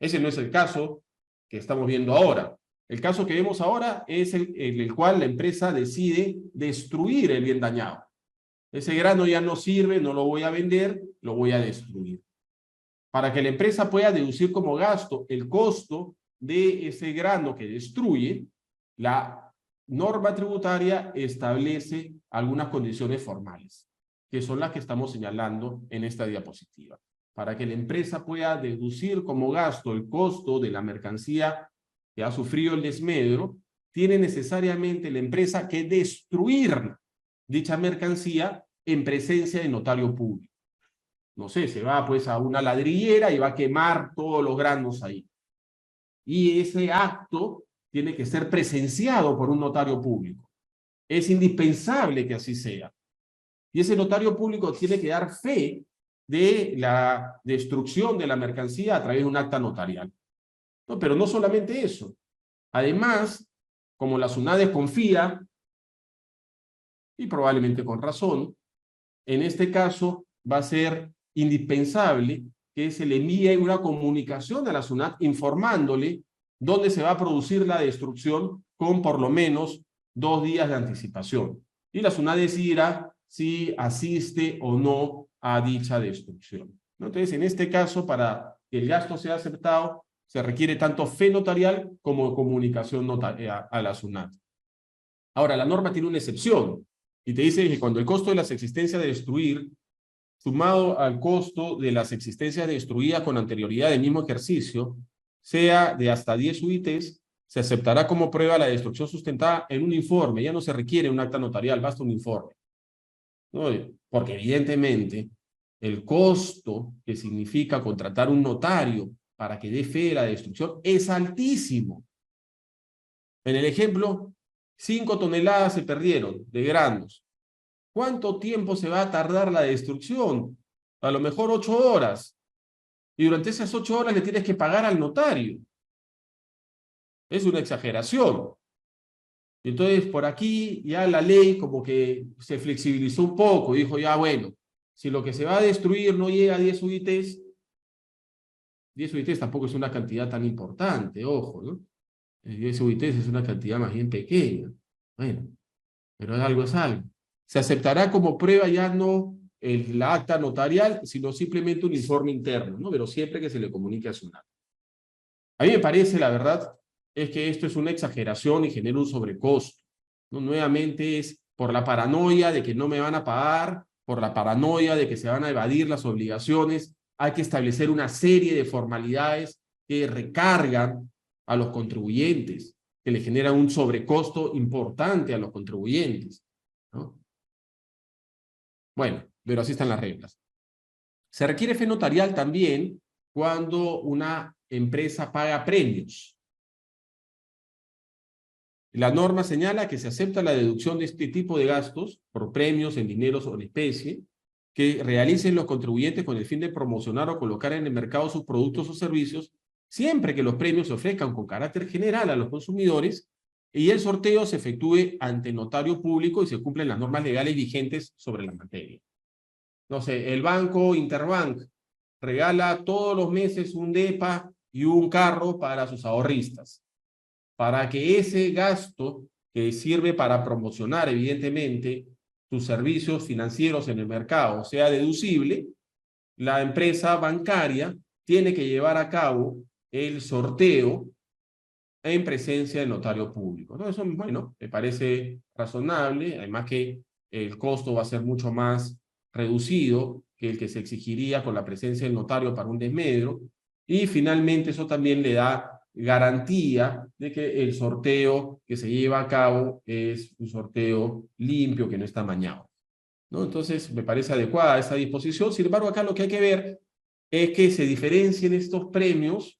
Ese no es el caso que estamos viendo ahora. El caso que vemos ahora es en el cual la empresa decide destruir el bien dañado. Ese grano ya no sirve, no lo voy a vender, lo voy a destruir. Para que la empresa pueda deducir como gasto el costo de ese grano que destruye, la norma tributaria establece algunas condiciones formales, que son las que estamos señalando en esta diapositiva. Para que la empresa pueda deducir como gasto el costo de la mercancía que ha sufrido el desmedro, tiene necesariamente la empresa que destruir dicha mercancía en presencia de notario público. No sé, se va pues a una ladrillera y va a quemar todos los granos ahí. Y ese acto tiene que ser presenciado por un notario público. Es indispensable que así sea. Y ese notario público tiene que dar fe de la destrucción de la mercancía a través de un acta notarial. No, pero no solamente eso. Además, como la SUNAT desconfía, y probablemente con razón, en este caso va a ser indispensable que se le envíe una comunicación a la SUNAT informándole dónde se va a producir la destrucción con por lo menos 2 días de anticipación. Y la SUNAT decidirá si asiste o no a dicha destrucción. Entonces, en este caso, para que el gasto sea aceptado, se requiere tanto fe notarial como comunicación a la SUNAT. Ahora, la norma tiene una excepción y te dice que cuando el costo de las existencias de destruir, sumado al costo de las existencias destruidas con anterioridad del mismo ejercicio, sea de hasta 10 UITs, se aceptará como prueba la destrucción sustentada en un informe. Ya no se requiere un acta notarial, basta un informe, ¿no? Porque evidentemente el costo que significa contratar un notario para que dé fe de la destrucción es altísimo. En el ejemplo, 5 toneladas se perdieron de granos. ¿Cuánto tiempo se va a tardar la destrucción? A lo mejor 8 horas. Y durante esas 8 horas le tienes que pagar al notario. Es una exageración. Entonces, por aquí ya la ley como que se flexibilizó un poco. Dijo, ya bueno, si lo que se va a destruir no llega a 10 UITs, 10 UITs tampoco es una cantidad tan importante, ojo, ¿no? 10 UITs es una cantidad más bien pequeña. Bueno, pero algo es algo. Se aceptará como prueba ya no la acta notarial, sino simplemente un informe interno, ¿no? Pero siempre que se le comunique a SUNAT. A mí me parece, la verdad, es que esto es una exageración y genera un sobrecosto, ¿no? Nuevamente es por la paranoia de que no me van a pagar, por la paranoia de que se van a evadir las obligaciones, hay que establecer una serie de formalidades que recargan a los contribuyentes, que le generan un sobrecosto importante a los contribuyentes, ¿no? Bueno, pero así están las reglas. Se requiere fe notarial también cuando una empresa paga premios. La norma señala que se acepta la deducción de este tipo de gastos por premios en dinero o en especie que realicen los contribuyentes con el fin de promocionar o colocar en el mercado sus productos o servicios, siempre que los premios se ofrezcan con carácter general a los consumidores y el sorteo se efectúe ante notario público y se cumplen las normas legales vigentes sobre la materia. No sé, el banco Interbank regala todos los meses un depa y un carro para sus ahorristas. Para que ese gasto, que sirve para promocionar evidentemente sus servicios financieros en el mercado, sea deducible, la empresa bancaria tiene que llevar a cabo el sorteo en presencia del notario público, ¿no? Eso, bueno, me parece razonable, además que el costo va a ser mucho más reducido que el que se exigiría con la presencia del notario para un desmedro, y finalmente eso también le da garantía de que el sorteo que se lleva a cabo es un sorteo limpio, que no está amañado, ¿no? Entonces, me parece adecuada esa disposición. Sin embargo, acá lo que hay que ver es que se diferencien estos premios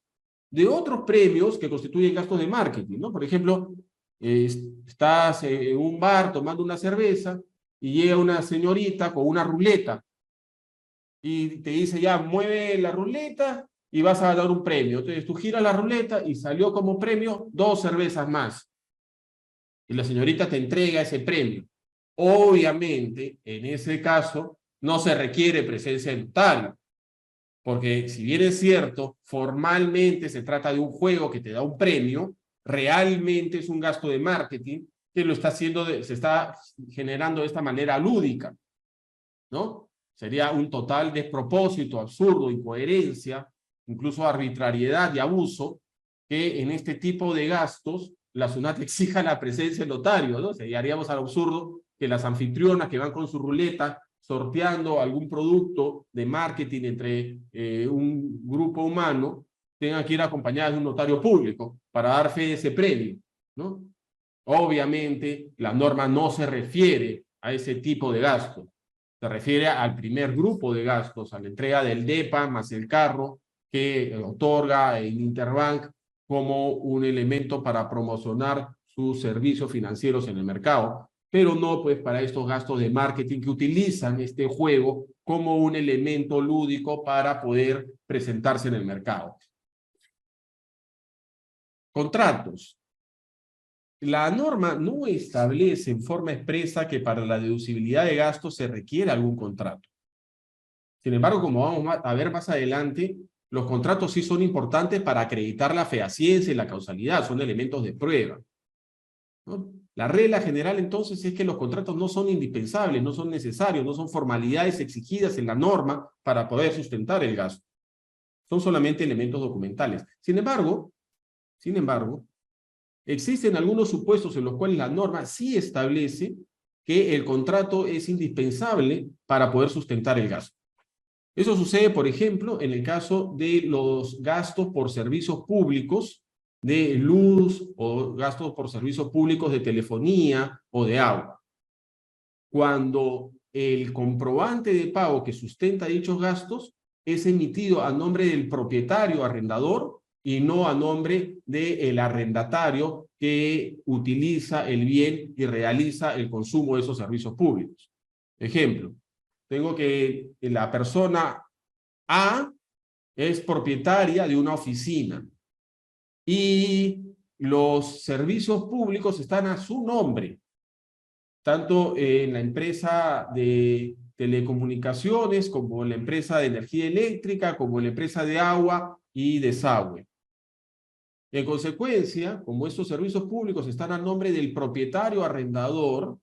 de otros premios que constituyen gastos de marketing, ¿no? Por ejemplo, estás en un bar tomando una cerveza y llega una señorita con una ruleta y te dice, ya, mueve la ruleta y vas a dar un premio. Entonces tú giras la ruleta y salió como premio 2 cervezas más. Y la señorita te entrega ese premio. Obviamente, en ese caso, no se requiere presencia de notario, porque si bien es cierto, formalmente se trata de un juego que te da un premio, realmente es un gasto de marketing que lo está haciendo, se está generando de esta manera lúdica, ¿no? Sería un total despropósito, absurdo, incoherencia, incluso arbitrariedad y abuso, que en este tipo de gastos la SUNAT exija la presencia del notario, ¿no? Haríamos al absurdo que las anfitrionas que van con su ruleta sorteando algún producto de marketing entre un grupo humano tengan que ir acompañadas de un notario público para dar fe de ese premio, ¿no? Obviamente, la norma no se refiere a ese tipo de gastos. Se refiere al primer grupo de gastos, a la entrega del DEPA más el carro que otorga el Interbank como un elemento para promocionar sus servicios financieros en el mercado, pero no pues para estos gastos de marketing que utilizan este juego como un elemento lúdico para poder presentarse en el mercado. Contratos. La norma no establece en forma expresa que para la deducibilidad de gastos se requiere algún contrato. Sin embargo, como vamos a ver más adelante, los contratos sí son importantes para acreditar la fehaciencia y la causalidad, son elementos de prueba, ¿no? La regla general entonces es que los contratos no son indispensables, no son necesarios, no son formalidades exigidas en la norma para poder sustentar el gasto. Son solamente elementos documentales. Sin embargo, existen algunos supuestos en los cuales la norma sí establece que el contrato es indispensable para poder sustentar el gasto. Eso sucede, por ejemplo, en el caso de los gastos por servicios públicos de luz o gastos por servicios públicos de telefonía o de agua. Cuando el comprobante de pago que sustenta dichos gastos es emitido a nombre del propietario arrendador y no a nombre del arrendatario que utiliza el bien y realiza el consumo de esos servicios públicos. Ejemplo, tengo que la persona A es propietaria de una oficina y los servicios públicos están a su nombre, tanto en la empresa de telecomunicaciones como en la empresa de energía eléctrica, como en la empresa de agua y desagüe. En consecuencia, como estos servicios públicos están a nombre del propietario arrendador,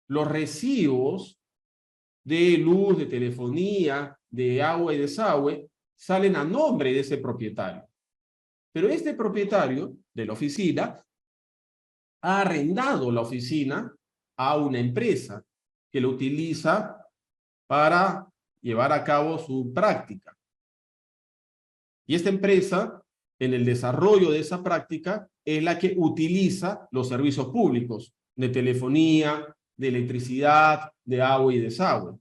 los recibos de luz, de telefonía, de agua y desagüe, salen a nombre de ese propietario. Pero este propietario de la oficina ha arrendado la oficina a una empresa que lo utiliza para llevar a cabo su práctica. Y esta empresa, en el desarrollo de esa práctica, es la que utiliza los servicios públicos de telefonía, de electricidad, de agua y desagüe.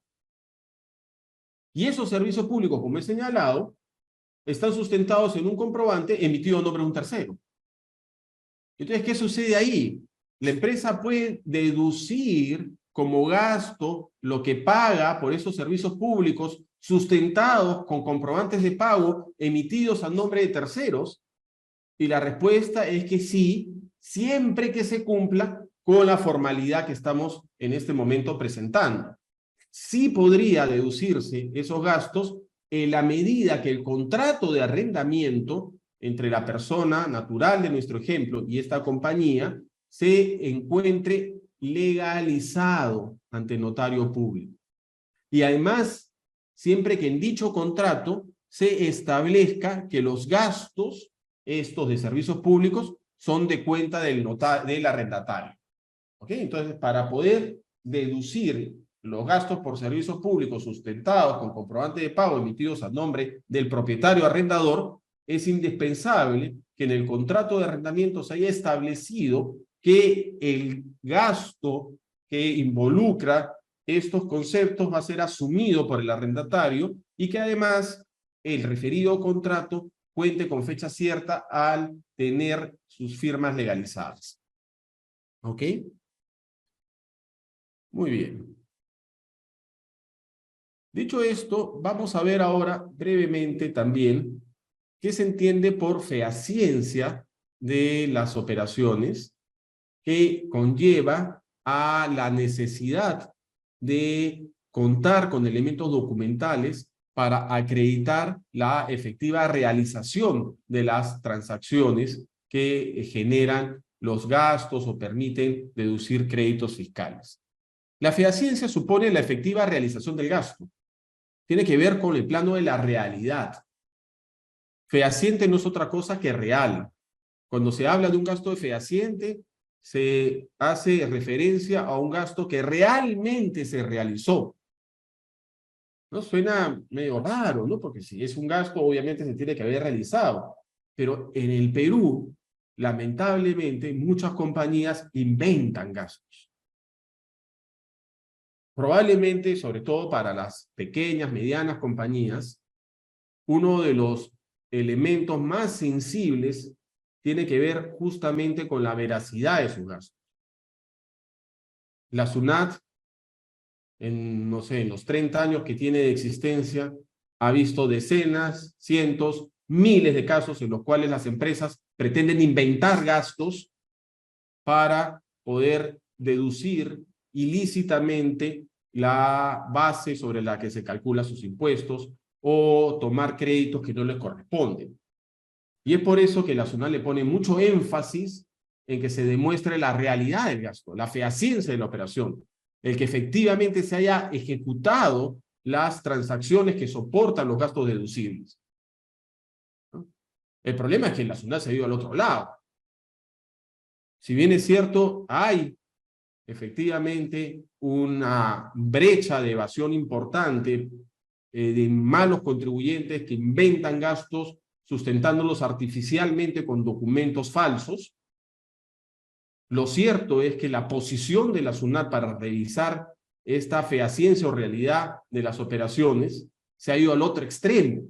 Y esos servicios públicos, como he señalado, están sustentados en un comprobante emitido a nombre de un tercero. Entonces, ¿qué sucede ahí? La empresa puede deducir como gasto lo que paga por esos servicios públicos sustentados con comprobantes de pago emitidos a nombre de terceros. Y la respuesta es que sí, siempre que se cumpla con la formalidad que estamos en este momento presentando. Sí podría deducirse esos gastos en la medida que el contrato de arrendamiento entre la persona natural de nuestro ejemplo y esta compañía se encuentre legalizado ante notario público. Y además, siempre que en dicho contrato se establezca que los gastos, estos de servicios públicos, son de cuenta del arrendatario. ¿Ok? Entonces, para poder deducir los gastos por servicios públicos sustentados con comprobante de pago emitidos a nombre del propietario arrendador, es indispensable que en el contrato de arrendamiento se haya establecido que el gasto que involucra estos conceptos va a ser asumido por el arrendatario y que además el referido contrato cuente con fecha cierta al tener sus firmas legalizadas. ¿Ok? Muy bien. Dicho esto, vamos a ver ahora brevemente también qué se entiende por fehaciencia de las operaciones que conlleva a la necesidad de contar con elementos documentales para acreditar la efectiva realización de las transacciones que generan los gastos o permiten deducir créditos fiscales. La fehaciencia supone la efectiva realización del gasto. Tiene que ver con el plano de la realidad. Fehaciente no es otra cosa que real. Cuando se habla de un gasto de fehaciente, se hace referencia a un gasto que realmente se realizó. ¿No? Suena medio raro, ¿no? Porque si es un gasto, obviamente se tiene que haber realizado. Pero en el Perú, lamentablemente, muchas compañías inventan gastos. Probablemente, sobre todo para las pequeñas, medianas compañías, uno de los elementos más sensibles tiene que ver justamente con la veracidad de sus gastos. La SUNAT, en los 30 años que tiene de existencia, ha visto decenas, cientos, miles de casos en los cuales las empresas pretenden inventar gastos para poder deducir ilícitamente la base sobre la que se calcula sus impuestos o tomar créditos que no les corresponden. Y es por eso que la SUNAT le pone mucho énfasis en que se demuestre la realidad del gasto, la fehaciencia de la operación, el que efectivamente se haya ejecutado las transacciones que soportan los gastos deducibles. ¿No? El problema es que la SUNAT se ha ido al otro lado. Si bien es cierto, hay efectivamente una brecha de evasión importante de malos contribuyentes que inventan gastos sustentándolos artificialmente con documentos falsos. Lo cierto es que la posición de la SUNAT para revisar esta fehaciencia o realidad de las operaciones se ha ido al otro extremo.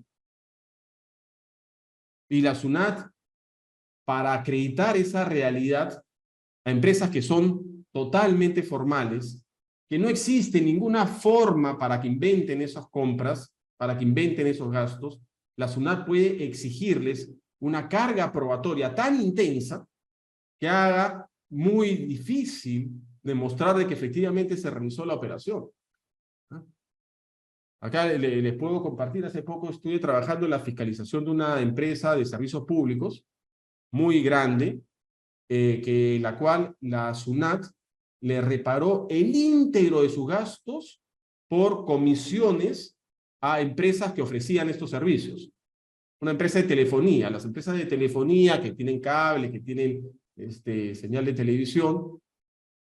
Y la SUNAT, para acreditar esa realidad a empresas que son totalmente formales, que no existe ninguna forma para que inventen esas compras, para que inventen esos gastos, la SUNAT puede exigirles una carga probatoria tan intensa que haga muy difícil demostrar de que efectivamente se realizó la operación. Acá les puedo compartir, hace poco estuve trabajando en la fiscalización de una empresa de servicios públicos muy grande, la cual la SUNAT le reparó el íntegro de sus gastos por comisiones a empresas que ofrecían estos servicios. Una empresa de telefonía, las empresas de telefonía que tienen cable, que tienen señal de televisión,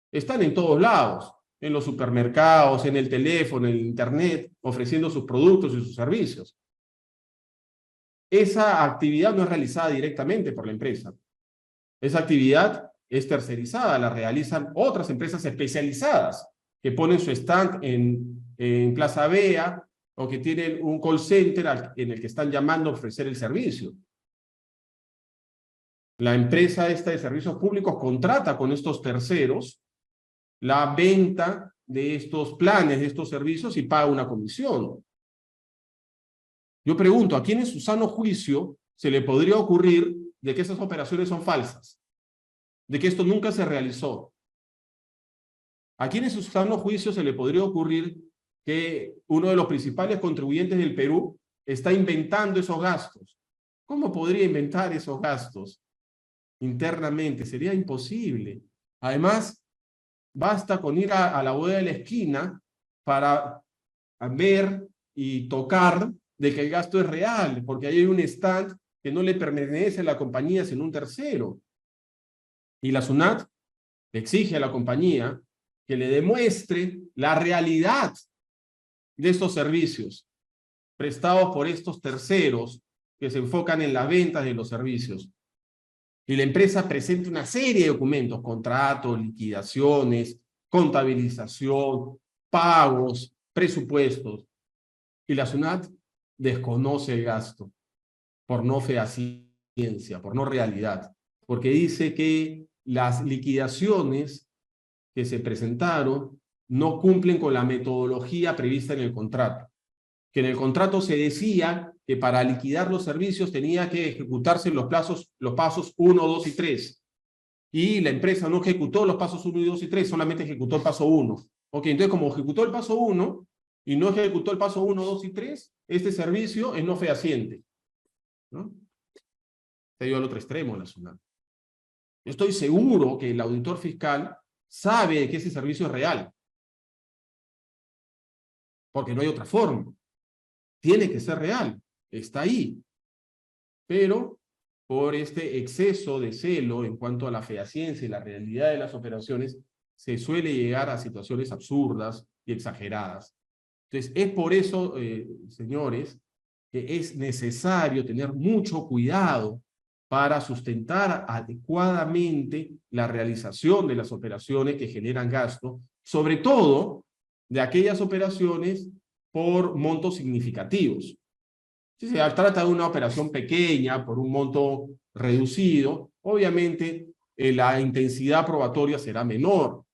están en todos lados, en los supermercados, en el teléfono, en el internet, ofreciendo sus productos y sus servicios. Esa actividad no es realizada directamente por la empresa. Esa actividad es tercerizada, la realizan otras empresas especializadas que ponen su stand en Plaza Vea o que tienen un call center en el que están llamando a ofrecer el servicio. La empresa esta de servicios públicos contrata con estos terceros la venta de estos planes, de estos servicios y paga una comisión. Yo pregunto, ¿a quién en su sano juicio se le podría ocurrir de que esas operaciones son falsas? De que esto nunca se realizó. ¿A quién en su sano juicio se le podría ocurrir que uno de los principales contribuyentes del Perú está inventando esos gastos? ¿Cómo podría inventar esos gastos internamente? Sería imposible. Además, basta con ir a la bodega de la esquina para ver y tocar de que el gasto es real, porque ahí hay un stand que no le pertenece a la compañía, sino un tercero. Y la SUNAT le exige a la compañía que le demuestre la realidad de estos servicios prestados por estos terceros que se enfocan en las ventas de los servicios. Y la empresa presenta una serie de documentos, contratos, liquidaciones, contabilización, pagos, presupuestos. Y la SUNAT desconoce el gasto por no fehaciencia, por no realidad, porque dice que las liquidaciones que se presentaron no cumplen con la metodología prevista en el contrato. Que en el contrato se decía que para liquidar los servicios tenía que ejecutarse los pasos 1, 2 y 3. Y la empresa no ejecutó los pasos 1, 2 y 3, solamente ejecutó el paso 1. Ok, entonces como ejecutó el paso 1 y no ejecutó el paso 1, 2 y 3, este servicio es no fehaciente, ¿no? Se dio al otro extremo la SUNAT. Yo estoy seguro que el auditor fiscal sabe que ese servicio es real. Porque no hay otra forma. Tiene que ser real. Está ahí. Pero por este exceso de celo en cuanto a la fehaciencia y la realidad de las operaciones, se suele llegar a situaciones absurdas y exageradas. Entonces, es por eso, señores, que es necesario tener mucho cuidado para sustentar adecuadamente la realización de las operaciones que generan gasto, sobre todo de aquellas operaciones por montos significativos. Si se trata de una operación pequeña, por un monto reducido, obviamente la intensidad probatoria será menor,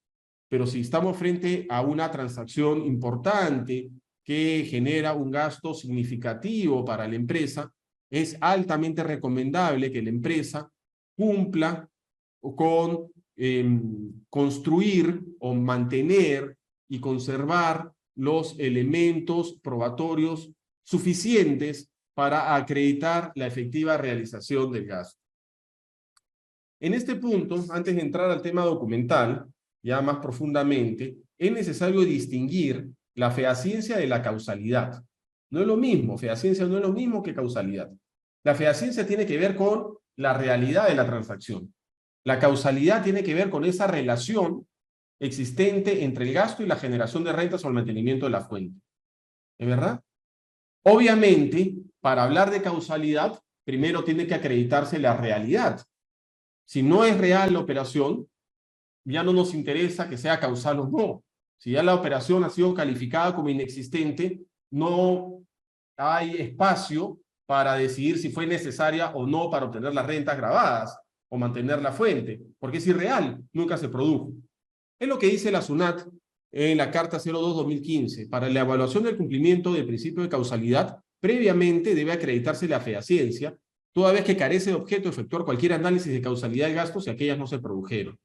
pero si estamos frente a una transacción importante que genera un gasto significativo para la empresa, es altamente recomendable que la empresa cumpla con construir o mantener y conservar los elementos probatorios suficientes para acreditar la efectiva realización del gasto. En este punto, antes de entrar al tema documental, ya más profundamente, es necesario distinguir la fehaciencia de la causalidad. No es lo mismo, fehaciencia no es lo mismo que causalidad. La fehaciencia tiene que ver con la realidad de la transacción. La causalidad tiene que ver con esa relación existente entre el gasto y la generación de rentas o el mantenimiento de la fuente. ¿Es verdad? Obviamente, para hablar de causalidad, primero tiene que acreditarse la realidad. Si no es real la operación, ya no nos interesa que sea causal o no. Si ya la operación ha sido calificada como inexistente, no hay espacio para decidir si fue necesaria o no para obtener las rentas grabadas o mantener la fuente, porque es irreal, nunca se produjo. Es lo que dice la SUNAT en la Carta 02-2015. Para la evaluación del cumplimiento del principio de causalidad, previamente debe acreditarse la fehaciencia, toda vez que carece de objeto efectuar cualquier análisis de causalidad de gastos si aquellas no se produjeron,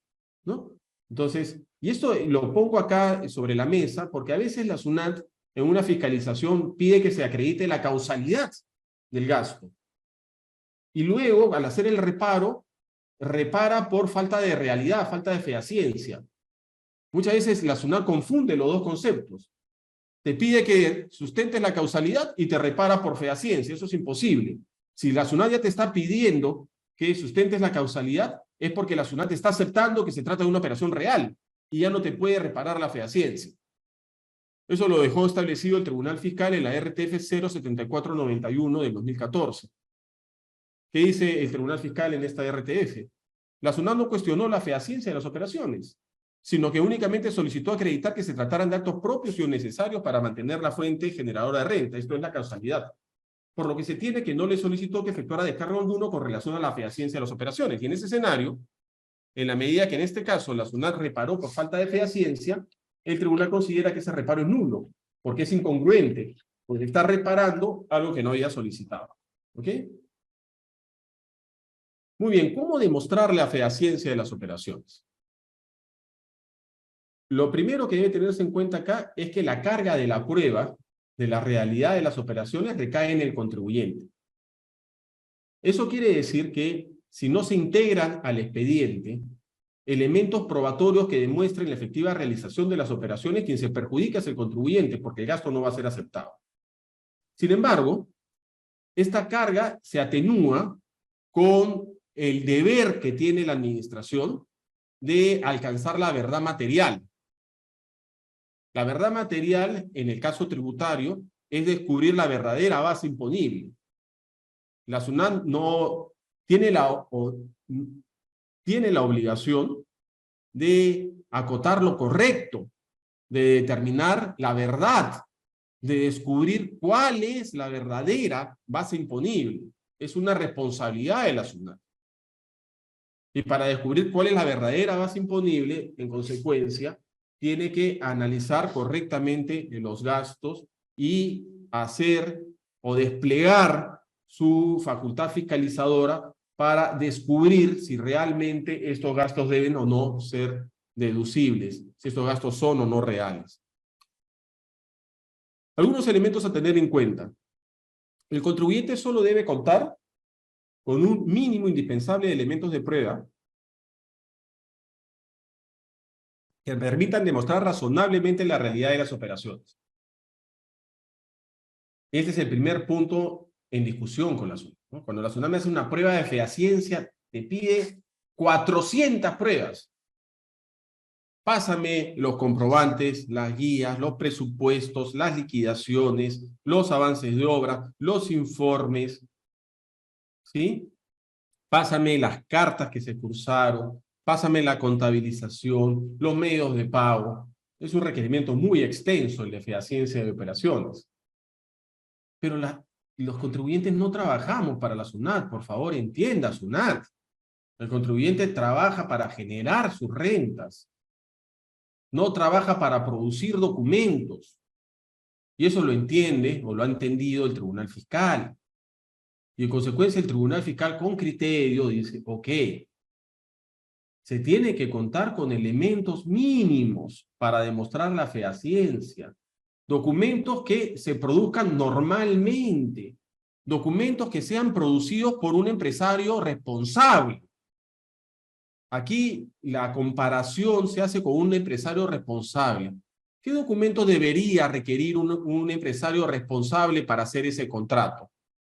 ¿no? Entonces, y esto lo pongo acá sobre la mesa porque a veces la SUNAT en una fiscalización pide que se acredite la causalidad del gasto. Y luego, al hacer el reparo, repara por falta de realidad, falta de fehaciencia. Muchas veces la SUNAT confunde los dos conceptos. te pide que sustentes la causalidad y te repara por fehaciència. Eso es imposible. Si la SUNAT ya te está pidiendo que sustentes la causalidad, es porque la SUNAT está aceptando que se trata de una operación real y ya no te puede reparar la fehaciència. Eso lo dejó establecido el Tribunal Fiscal en la RTF 07491 del 2014. ¿Qué dice el Tribunal Fiscal en esta RTF? La SUNAT no cuestionó la fehaciència de las operaciones, sino que únicamente solicitó acreditar que se trataran de actos propios y necesarios para mantener la fuente generadora de renta. Esto es la causalidad. Por lo que se tiene que no le solicitó que efectuara descargo alguno con relación a la fehaciència de las operaciones. Y en ese escenario, en la medida que en este caso la SUNAT reparó por falta de fehaciència, el tribunal considera que ese reparo es nulo, porque es incongruente, porque está reparando algo que no había solicitado. ¿Ok? Muy bien, ¿cómo demostrar la fehaciència de las operaciones? Lo primero que debe tenerse en cuenta acá es que la carga de la prueba de la realidad de las operaciones recae en el contribuyente. Eso quiere decir que si no se integran al expediente elementos probatorios que demuestren la efectiva realización de las operaciones, quien se perjudica es el contribuyente, porque el gasto no va a ser aceptado. Sin embargo, esta carga se atenúa con el deber que tiene la administración de alcanzar la verdad material. La verdad material, en el caso tributario, es descubrir la verdadera base imponible. La SUNAT no tiene tiene la obligación de acotar lo correcto, de determinar la verdad, de descubrir cuál es la verdadera base imponible. Es una responsabilidad de la SUNAT. Y para descubrir cuál es la verdadera base imponible, en consecuencia, tiene que analizar correctamente los gastos y hacer o desplegar su facultad fiscalizadora para descubrir si realmente estos gastos deben o no ser deducibles, si estos gastos son o no reales. Algunos elementos a tener en cuenta. El contribuyente solo debe contar con un mínimo indispensable de elementos de prueba que permitan demostrar razonablemente la realidad de las operaciones. Este es el primer punto en discusión con la SUNAT, ¿no? Cuando la SUNAT me hace una prueba de fehaciència, te pide 400 pruebas. Pásame los comprobantes, las guías, los presupuestos, las liquidaciones, los avances de obra, los informes, ¿sí? Pásame las cartas que se cursaron, pásame la contabilización, los medios de pago. Es un requerimiento muy extenso el de fehaciència de operaciones. Pero los contribuyentes no trabajamos para la SUNAT, por favor, entienda, SUNAT. El contribuyente trabaja para generar sus rentas. No trabaja para producir documentos. Y eso lo entiende o lo ha entendido el Tribunal Fiscal. Y en consecuencia el Tribunal Fiscal con criterio dice, ok, se tiene que contar con elementos mínimos para demostrar la fehaciència. Documentos que se produzcan normalmente. Documentos que sean producidos por un empresario responsable. Aquí la comparación se hace con un empresario responsable. ¿Qué documentos debería requerir un empresario responsable para hacer ese contrato?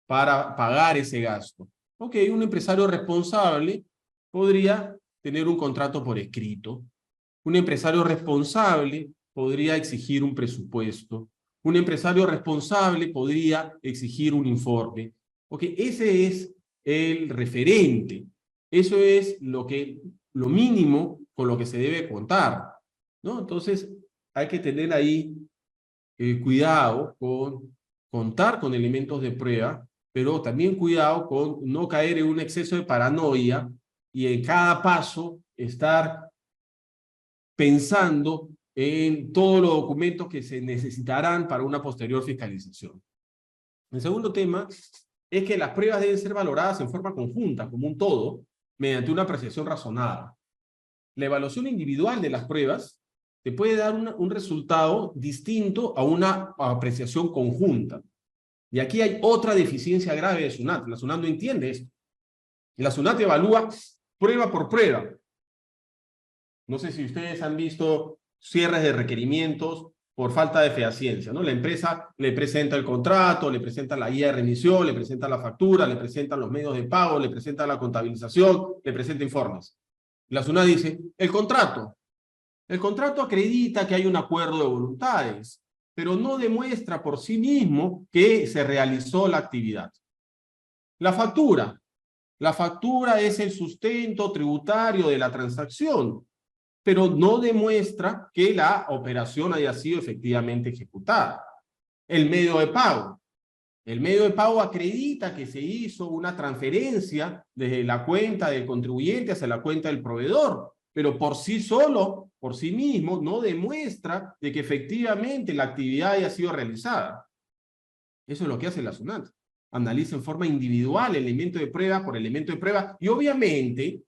Para pagar ese gasto. Ok, un empresario responsable podría tener un contrato por escrito. Un empresario responsable podría exigir un presupuesto. Un empresario responsable podría exigir un informe. Ok, ese es el referente. Eso es lo mínimo con lo que se debe contar, ¿no? Entonces, hay que tener ahí cuidado con contar con elementos de prueba, pero también cuidado con no caer en un exceso de paranoia y en cada paso estar pensando en todos los documentos que se necesitarán para una posterior fiscalización. El segundo tema es que las pruebas deben ser valoradas en forma conjunta, como un todo, mediante una apreciación razonada. La evaluación individual de las pruebas te puede dar un resultado distinto a una apreciación conjunta. Y aquí hay otra deficiencia grave de SUNAT. La SUNAT no entiende esto. La SUNAT evalúa prueba por prueba. No sé si ustedes han visto cierres de requerimientos por falta de fehaciencia, ¿no? La empresa le presenta el contrato, le presenta la guía de remisión, le presenta la factura, le presenta los medios de pago, le presenta la contabilización, le presenta informes. La SUNAT dice, el contrato acredita que hay un acuerdo de voluntades, pero no demuestra por sí mismo que se realizó la actividad. La factura es el sustento tributario de la transacción, pero no demuestra que la operación haya sido efectivamente ejecutada. El medio de pago acredita que se hizo una transferencia desde la cuenta del contribuyente hacia la cuenta del proveedor, pero por sí solo, por sí mismo, no demuestra de que efectivamente la actividad haya sido realizada. Eso es lo que hace la SUNAT. Analiza en forma individual elemento de prueba por elemento de prueba y obviamente,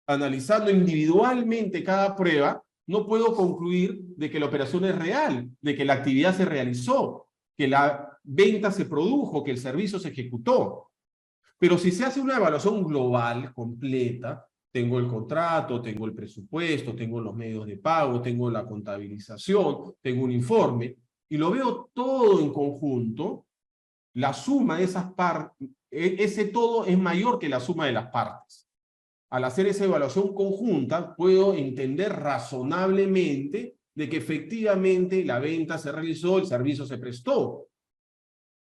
analizando individualmente cada prueba, no puedo concluir de que la operación es real, de que la actividad se realizó, que la venta se produjo, que el servicio se ejecutó. Pero si se hace una evaluación global, completa, tengo el contrato, tengo el presupuesto, tengo los medios de pago, tengo la contabilización, tengo un informe, y lo veo todo en conjunto, la suma de esas partes, ese todo es mayor que la suma de las partes. Al hacer esa evaluación conjunta, puedo entender razonablemente de que efectivamente la venta se realizó, el servicio se prestó.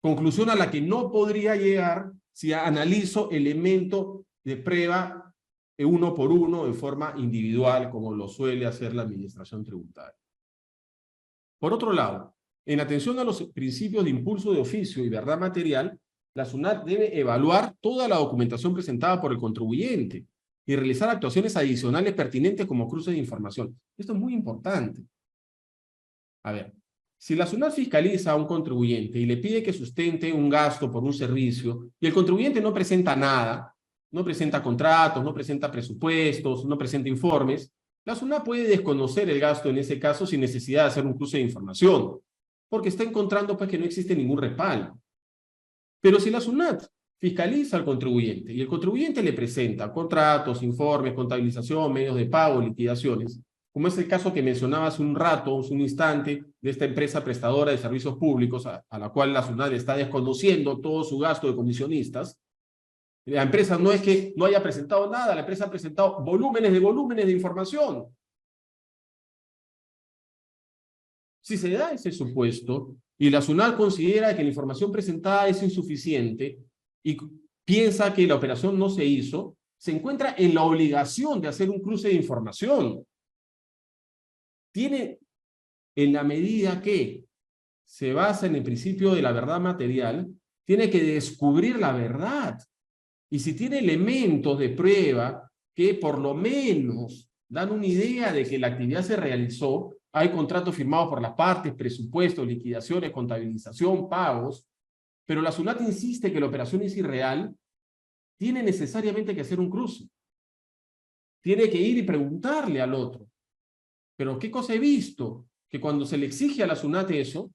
Conclusión a la que no podría llegar si analizo elemento de prueba uno por uno en forma individual, como lo suele hacer la administración tributaria. Por otro lado, en atención a los principios de impulso de oficio y verdad material, la SUNAT debe evaluar toda la documentación presentada por el contribuyente y realizar actuaciones adicionales pertinentes como cruces de información. Esto es muy importante. A ver, si la SUNAT fiscaliza a un contribuyente y le pide que sustente un gasto por un servicio y el contribuyente no presenta nada, no presenta contratos, no presenta presupuestos, no presenta informes, la SUNAT puede desconocer el gasto en ese caso sin necesidad de hacer un cruce de información, porque está encontrando pues, que no existe ningún respaldo. Pero si la SUNAT fiscaliza al contribuyente y el contribuyente le presenta contratos, informes, contabilización, medios de pago, liquidaciones, como es el caso que mencionaba hace un rato, hace un instante, de esta empresa prestadora de servicios públicos a la cual la SUNAT está desconociendo todo su gasto de comisionistas. La empresa no es que no haya presentado nada, la empresa ha presentado volúmenes de información. Si se da ese supuesto y la SUNAT considera que la información presentada es insuficiente y piensa que la operación no se hizo, se encuentra en la obligación de hacer un cruce de información. Tiene, en la medida que se basa en el principio de la verdad material, tiene que descubrir la verdad. Y si tiene elementos de prueba que por lo menos dan una idea de que la actividad se realizó, hay contratos firmados por las partes, presupuestos, liquidaciones, contabilización, pagos, pero la SUNAT insiste que la operación es irreal, tiene necesariamente que hacer un cruce. Tiene que ir y preguntarle al otro. Pero ¿qué cosa he visto? Que cuando se le exige a la SUNAT eso,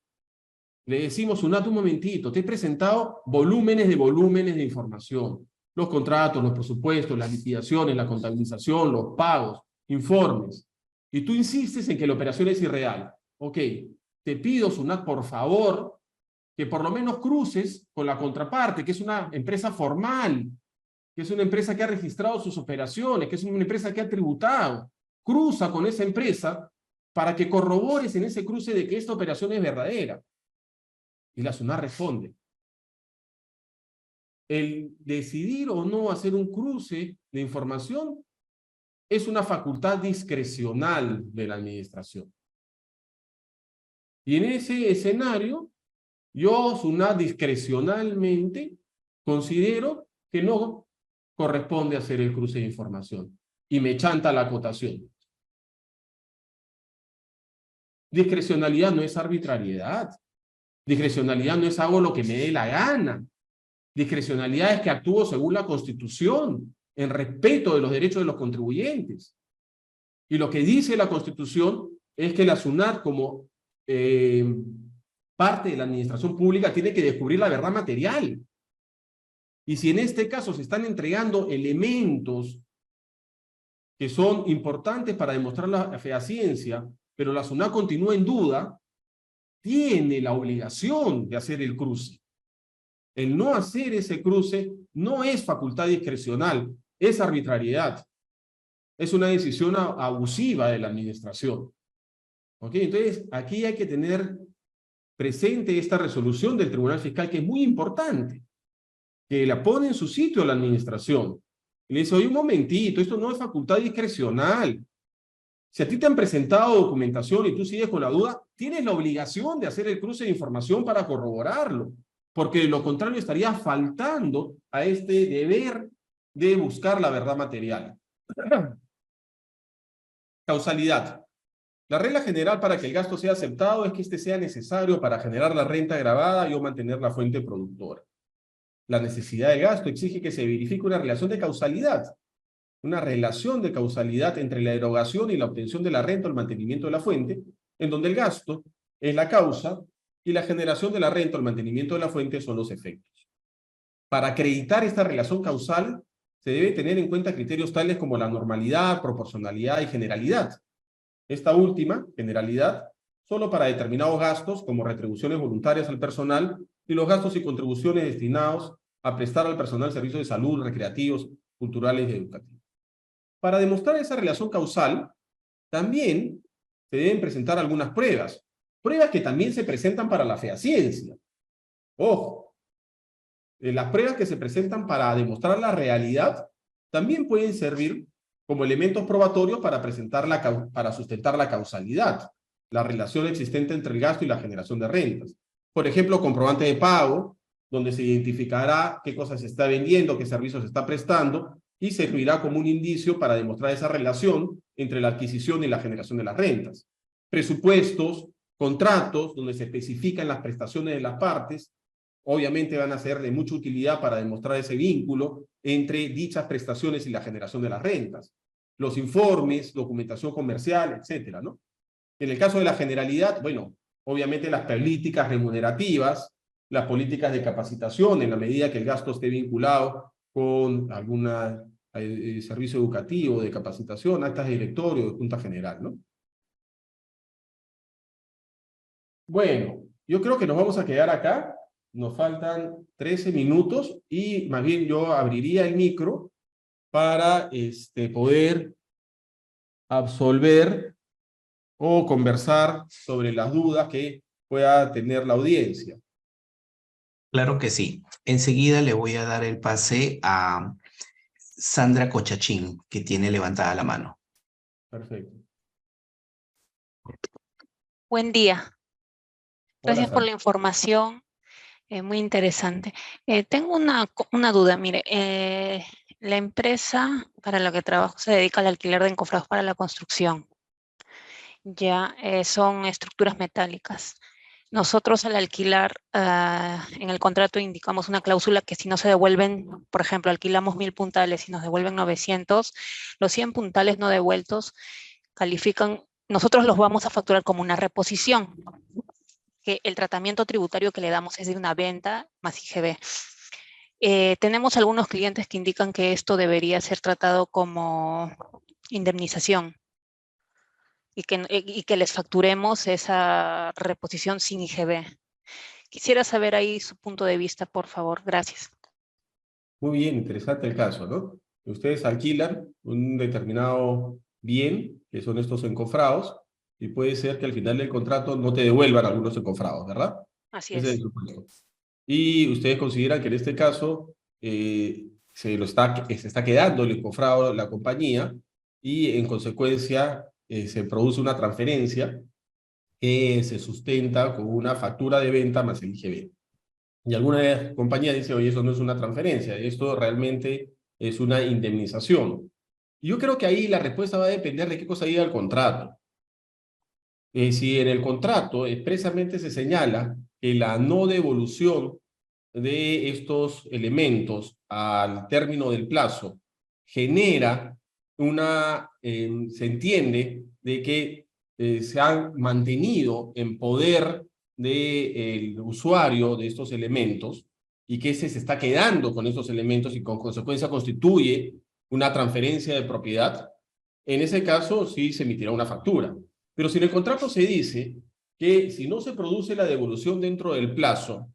le decimos, SUNAT, un momentito, te he presentado volúmenes de información. Los contratos, los presupuestos, las liquidaciones, la contabilización, los pagos, informes. Y tú insistes en que la operación es irreal. Ok, te pido, SUNAT, por favor, que por lo menos cruces con la contraparte, que es una empresa formal, que es una empresa que ha registrado sus operaciones, que es una empresa que ha tributado. Cruza con esa empresa para que corrobores en ese cruce de que esta operación es verdadera. Y la SUNAT responde. El decidir o no hacer un cruce de información es una facultad discrecional de la administración. Y en ese escenario, yo, SUNAT, discrecionalmente considero que no corresponde hacer el cruce de información y me chanta la acotación. Discrecionalidad no es arbitrariedad. Discrecionalidad no es hago lo que me dé la gana. Discrecionalidad es que actúo según la Constitución, en respeto de los derechos de los contribuyentes. Y lo que dice la Constitución es que la SUNAT, como parte de la administración pública, tiene que descubrir la verdad material. Y si en este caso se están entregando elementos que son importantes para demostrar la fehaciencia, pero la SUNAT continúa en duda, tiene la obligación de hacer el cruce. El no hacer ese cruce no es facultad discrecional, es arbitrariedad. Es una decisión abusiva de la administración. ¿Ok? Entonces, aquí hay que tener presente esta resolución del Tribunal Fiscal, que es muy importante, que la pone en su sitio la administración. Y le dice, oye, un momentito, esto no es facultad discrecional. Si a ti te han presentado documentación y tú sigues con la duda, tienes la obligación de hacer el cruce de información para corroborarlo, porque de lo contrario estaría faltando a este deber de buscar la verdad material. Causalidad. La regla general para que el gasto sea aceptado es que este sea necesario para generar la renta grabada y o mantener la fuente productora. La necesidad del gasto exige que se verifique una relación de causalidad. Una relación de causalidad entre la erogación y la obtención de la renta o el mantenimiento de la fuente, en donde el gasto es la causa y la generación de la renta o el mantenimiento de la fuente son los efectos. Para acreditar esta relación causal, se debe tener en cuenta criterios tales como la normalidad, proporcionalidad y generalidad. Esta última, generalidad, solo para determinados gastos como retribuciones voluntarias al personal y los gastos y contribuciones destinados a prestar al personal servicios de salud, recreativos, culturales y educativos. Para demostrar esa relación causal, también se deben presentar algunas pruebas. Pruebas que también se presentan para la fehaciencia. Ojo, las pruebas que se presentan para demostrar la realidad también pueden servir como elementos probatorios para sustentar la causalidad, la relación existente entre el gasto y la generación de rentas. Por ejemplo, comprobante de pago, donde se identificará qué cosas se está vendiendo, qué servicios se está prestando, y servirá como un indicio para demostrar esa relación entre la adquisición y la generación de las rentas. Presupuestos, contratos, donde se especifican las prestaciones de las partes, obviamente van a ser de mucha utilidad para demostrar ese vínculo entre dichas prestaciones y la generación de las rentas. Los informes, documentación comercial, etcétera, ¿no? En el caso de la generalidad, bueno, obviamente las políticas remunerativas, las políticas de capacitación, en la medida que el gasto esté vinculado con algún servicio educativo, de capacitación, actas de directorio, de junta general, ¿no? Bueno, yo creo que nos vamos a quedar acá. Nos faltan 13 minutos y más bien yo abriría el micro para poder absolver o conversar sobre las dudas que pueda tener la audiencia.
Claro que sí. Enseguida le voy a dar el pase a Sandra Cochachín, que tiene levantada la mano.
Perfecto.
Buen día. Gracias
Hola,
por la información, muy interesante. Tengo una duda, mire, la empresa para la que trabajo se dedica al alquiler de encofrados para la construcción. Ya son estructuras metálicas. Nosotros al alquilar, en el contrato indicamos una cláusula que si no se devuelven, por ejemplo, alquilamos 1000 puntales y nos devuelven 900, los 100 puntales no devueltos califican, nosotros los vamos a facturar como una reposición, que el tratamiento tributario que le damos es de una venta más IGB. Tenemos algunos clientes que indican que esto debería ser tratado como indemnización y que les facturemos esa reposición sin IGB. Quisiera saber ahí su punto de vista, por favor. Gracias.
muy bien, interesante el caso, ¿no? Ustedes alquilan un determinado bien, que son estos encofrados, y puede ser que al final del contrato no te devuelvan algunos encofrados, ¿verdad?
Así
Ese es el
es.
supuesto. Y ustedes consideran que en este caso se está quedando el encofrado la compañía y en consecuencia se produce una transferencia que se sustenta con una factura de venta más el IGB. Y alguna compañía dice, oye, eso no es una transferencia, esto realmente es una indemnización. Y yo creo que ahí la respuesta va a depender de qué cosa diga el contrato. Si en el contrato expresamente se señala que la no devolución de estos elementos al término del plazo genera se entiende de que se han mantenido en poder del usuario de estos elementos y que ese se está quedando con estos elementos y con consecuencia constituye una transferencia de propiedad, en ese caso sí se emitirá una factura. Pero si en el contrato se dice que si no se produce la devolución dentro del plazo,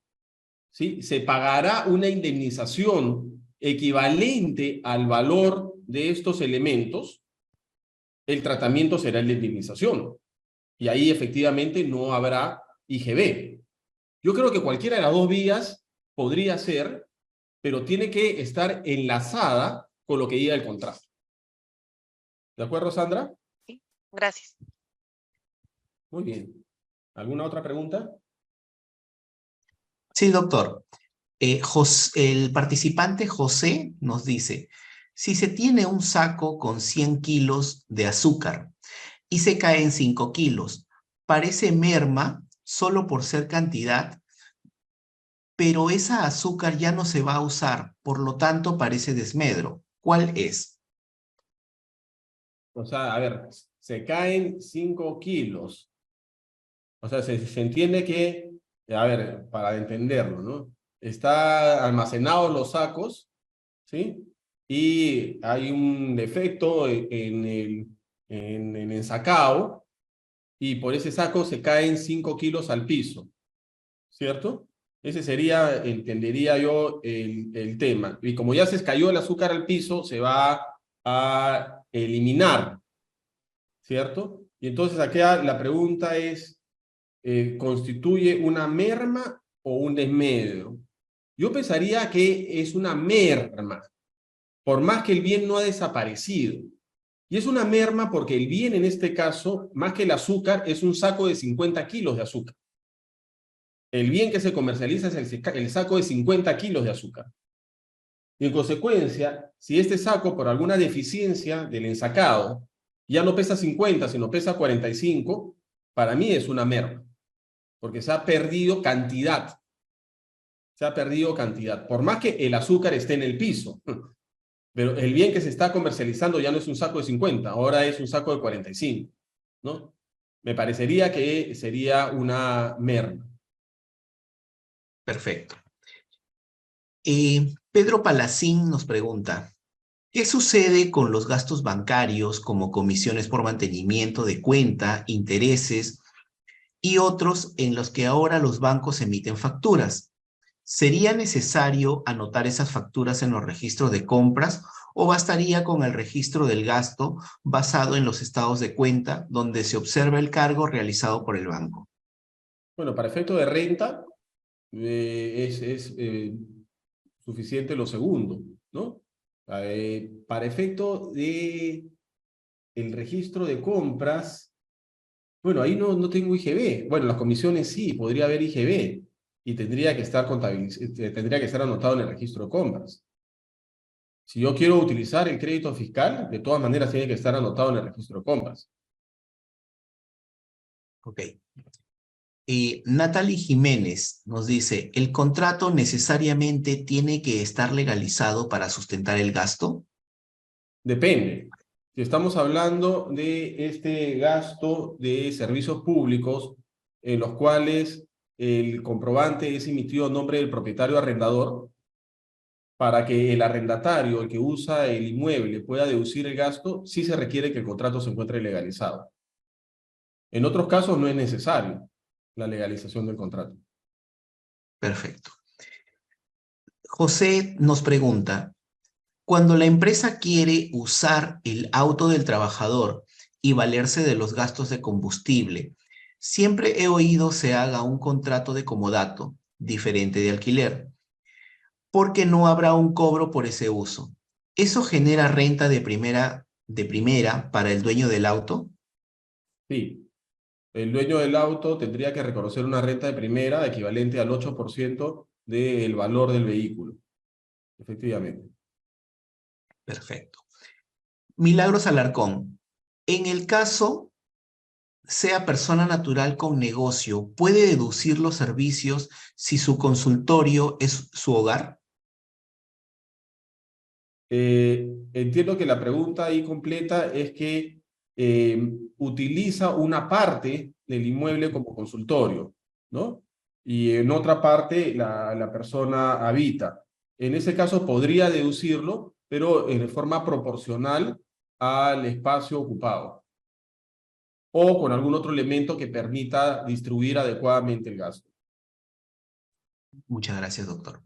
¿sí?, se pagará una indemnización equivalente al valor de estos elementos. El tratamiento será el de indemnización. Y ahí efectivamente no habrá IGB. Yo creo que cualquiera de las dos vías podría ser, pero tiene que estar enlazada con lo que diga el contrato. ¿De acuerdo, Sandra?
Sí, gracias.
Muy bien. ¿Alguna otra pregunta?
Sí, doctor. El participante José nos dice, si se tiene un saco con 100 kilos de azúcar y se cae en 5 kilos, parece merma solo por ser cantidad, pero esa azúcar ya no se va a usar, por lo tanto parece desmedro. ¿Cuál es?
O sea, a ver, se caen 5 kilos. O sea, se entiende que, a ver, para entenderlo, ¿no? Está almacenado los sacos, ¿sí? Y hay un defecto en el ensacado, y por ese saco se caen 5 kilos al piso, ¿cierto? Ese sería, entendería yo, el tema. Y como ya se cayó el azúcar al piso, se va a eliminar, ¿cierto? Y entonces aquí la pregunta es, ¿constituye una merma o un desmedro? Yo pensaría que es una merma, por más que el bien no ha desaparecido. Y es una merma porque el bien en este caso, más que el azúcar, es un saco de 50 kilos de azúcar. El bien que se comercializa es el saco de 50 kilos de azúcar. Y en consecuencia, si este saco, por alguna deficiencia del ensacado, ya no pesa 50, sino pesa 45, para mí es una merma, porque se ha perdido cantidad. Se ha perdido cantidad, por más que el azúcar esté en el piso. Pero el bien que se está comercializando ya no es un saco de 50, ahora es un saco de 45, ¿no? Me parecería que sería una merma.
Perfecto. Pedro Palacín nos pregunta, ¿qué sucede con los gastos bancarios como comisiones por mantenimiento de cuenta, intereses y otros en los que ahora los bancos emiten facturas? ¿Sería necesario anotar esas facturas en los registros de compras o bastaría con el registro del gasto basado en los estados de cuenta donde se observa el cargo realizado por el banco?
Bueno, para efecto de renta es suficiente lo segundo, ¿no? Para efecto de el registro de compras, bueno, ahí no tengo IGB. Bueno, las comisiones sí, podría haber IGB y tendría que estar tendría que estar anotado en el registro de compras. Si yo quiero utilizar el crédito fiscal, de todas maneras tiene que estar anotado en el registro de compras.
Ok. Natalie Jiménez nos dice, ¿el contrato necesariamente tiene que estar legalizado para sustentar el gasto?
Depende. Si estamos hablando de este gasto de servicios públicos en los cuales el comprobante es emitido a nombre del propietario arrendador, para que el arrendatario, el que usa el inmueble, pueda deducir el gasto, sí se requiere que el contrato se encuentre legalizado. En otros casos no es necesario la legalización del contrato.
Perfecto. José nos pregunta, cuando la empresa quiere usar el auto del trabajador y valerse de los gastos de combustible, siempre he oído se haga un contrato de comodato, diferente de alquiler, porque no habrá un cobro por ese uso. ¿Eso genera renta de primera para el dueño del auto?
Sí. El dueño del auto tendría que reconocer una renta de primera equivalente al 8% del valor del vehículo. Efectivamente.
Perfecto. Milagros Alarcón, en el caso sea persona natural con negocio, ¿puede deducir los servicios si su consultorio es su hogar?
Entiendo que la pregunta ahí completa es que utiliza una parte del inmueble como consultorio, ¿no? Y en otra parte la persona habita. En ese caso podría deducirlo, pero de forma proporcional al espacio ocupado. o con algún otro elemento que permita distribuir adecuadamente el gasto.
Muchas gracias, doctor.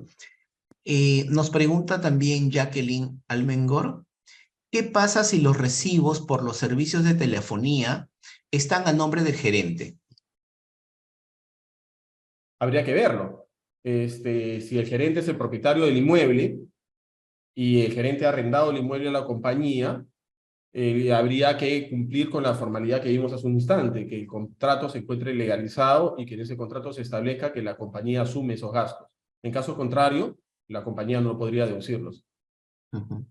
Nos pregunta también Jacqueline Almengor, ¿qué pasa si los recibos por los servicios de telefonía están a nombre del gerente?
Habría que verlo. Si el gerente es el propietario del inmueble y el gerente ha arrendado el inmueble a la compañía, habría que cumplir con la formalidad que vimos hace un instante, que el contrato se encuentre legalizado y que en ese contrato se establezca que la compañía asume esos gastos. En caso contrario, la compañía no podría deducirlos.
Ujú.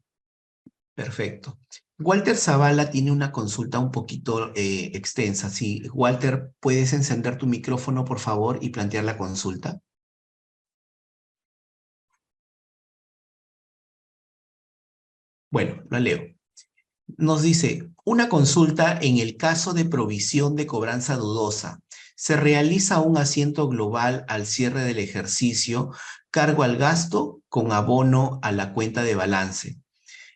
Perfecto. Walter Zavala tiene una consulta un poquito extensa. Sí, Walter, ¿puedes encender tu micrófono, por favor, y plantear la consulta? Bueno, la leo. Nos dice, una consulta en el caso de provisión de cobranza dudosa. Se realiza un asiento global al cierre del ejercicio, cargo al gasto con abono a la cuenta de balance.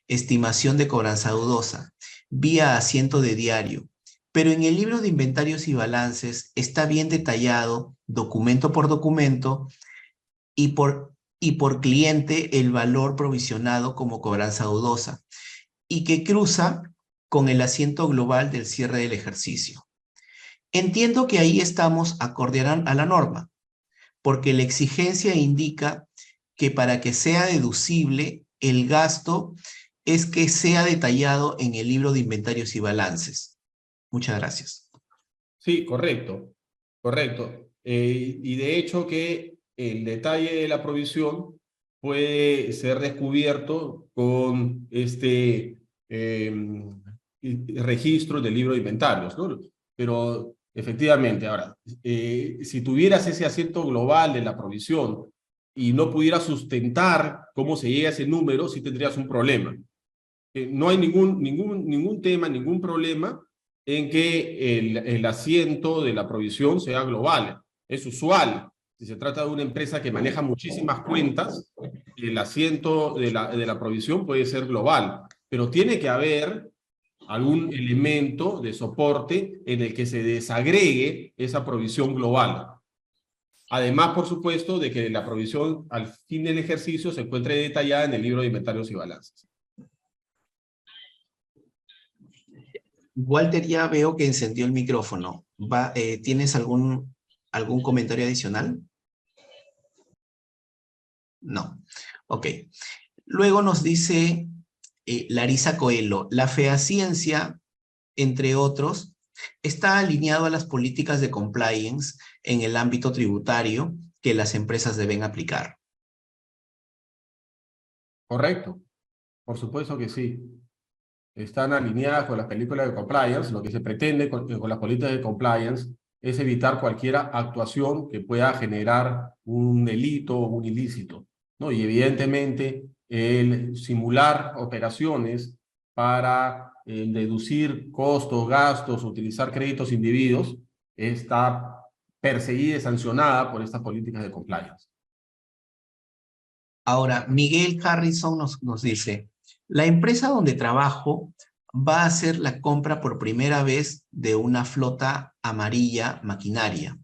Estimación de cobranza dudosa, vía asiento de diario. Pero en el libro de inventarios y balances está bien detallado, documento por documento, y por cliente el valor provisionado como cobranza dudosa, y que cruza con el asiento global del cierre del ejercicio. Entiendo que ahí estamos acorde a la norma, porque la exigencia indica que para que sea deducible el gasto es que sea detallado en el libro de inventarios y balances. Muchas gracias.
Sí, correcto, correcto. Y de hecho que el detalle de la provisión puede ser descubierto con registro del libro de inventarios, ¿no? Pero efectivamente, ahora, si tuvieras ese asiento global de la provisión y no pudieras sustentar cómo se llega a ese número, sí tendrías un problema. No hay ningún tema, ningún problema en que el asiento de la provisión sea global. Es usual. Si se trata de una empresa que maneja muchísimas cuentas, el asiento de la provisión puede ser global, pero tiene que haber algún elemento de soporte en el que se desagregue esa provisión global. Además, por supuesto, de que la provisión al fin del ejercicio se encuentre detallada en el libro de inventarios y balances.
Walter, ya veo que encendió el micrófono. ¿Tienes algún comentario adicional? No. Ok. Luego nos dice Larisa Coelho, la fehaciencia, entre otros, está alineado a las políticas de compliance en el ámbito tributario que las empresas deben aplicar.
Correcto. Por supuesto que sí. Están alineadas con las películas de compliance. Lo que se pretende con las políticas de compliance es evitar cualquier actuación que pueda generar un delito o un ilícito, ¿no? Y evidentemente el simular operaciones para deducir costos, gastos, utilizar créditos indebidos, está perseguida y sancionada por estas políticas de compliance.
Ahora, Miguel Harrison nos dice, la empresa donde trabajo va a hacer la compra por primera vez de una flota amarilla maquinaria.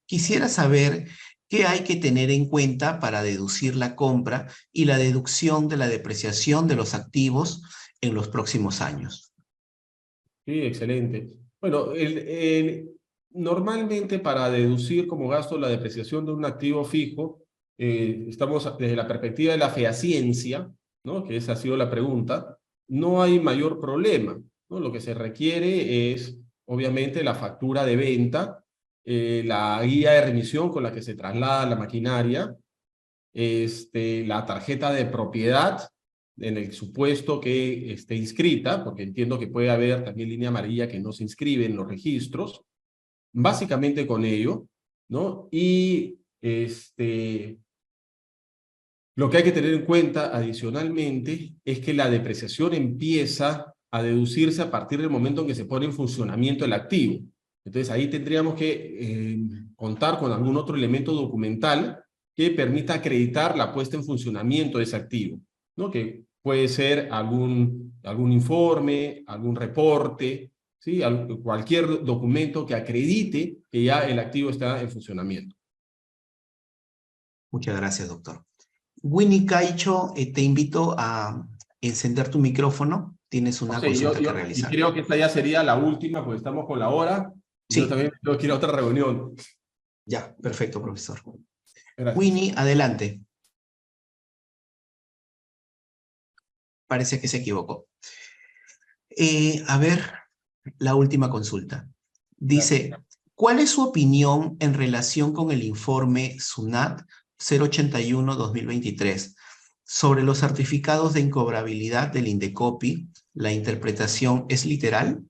Quisiera saber qué hay que tener en cuenta para deducir la compra y la deducción de la depreciación de los activos en los próximos años.
Sí, excelente. Bueno, normalmente para deducir como gasto la depreciación de un activo fijo, estamos desde la perspectiva de la fehaciencia, ¿no? Que esa ha sido la pregunta, no hay mayor problema, ¿no? Lo que se requiere es, obviamente, la factura de venta, la guía de remisión con la que se traslada la maquinaria, la tarjeta de propiedad, en el supuesto que esté inscrita, porque entiendo que puede haber también línea amarilla que no se inscribe en los registros, básicamente con ello, ¿no? Y lo que hay que tener en cuenta adicionalmente es que la depreciación empieza a deducirse a partir del momento en que se pone en funcionamiento el activo. Entonces ahí tendríamos que contar con algún otro elemento documental que permita acreditar la puesta en funcionamiento de ese activo, ¿no? Que puede ser algún informe, algún reporte, ¿sí? Cualquier documento que acredite que ya el activo está en funcionamiento.
Muchas gracias, doctor. Winnie Caicho, te invito a encender tu micrófono. Tienes una
José,
consulta que
y
realizar.
creo que esta ya sería la última, porque estamos con la hora.
Sí.
Yo también tengo que ir a otra reunión.
Ya, perfecto, profesor.
Gracias.
Winnie, adelante. Parece que se equivocó. A ver, la última consulta. Dice, ¿cuál es su opinión en relación con el informe SUNAT 081-2023 sobre los certificados de incobrabilidad del Indecopi? ¿La interpretación es literal?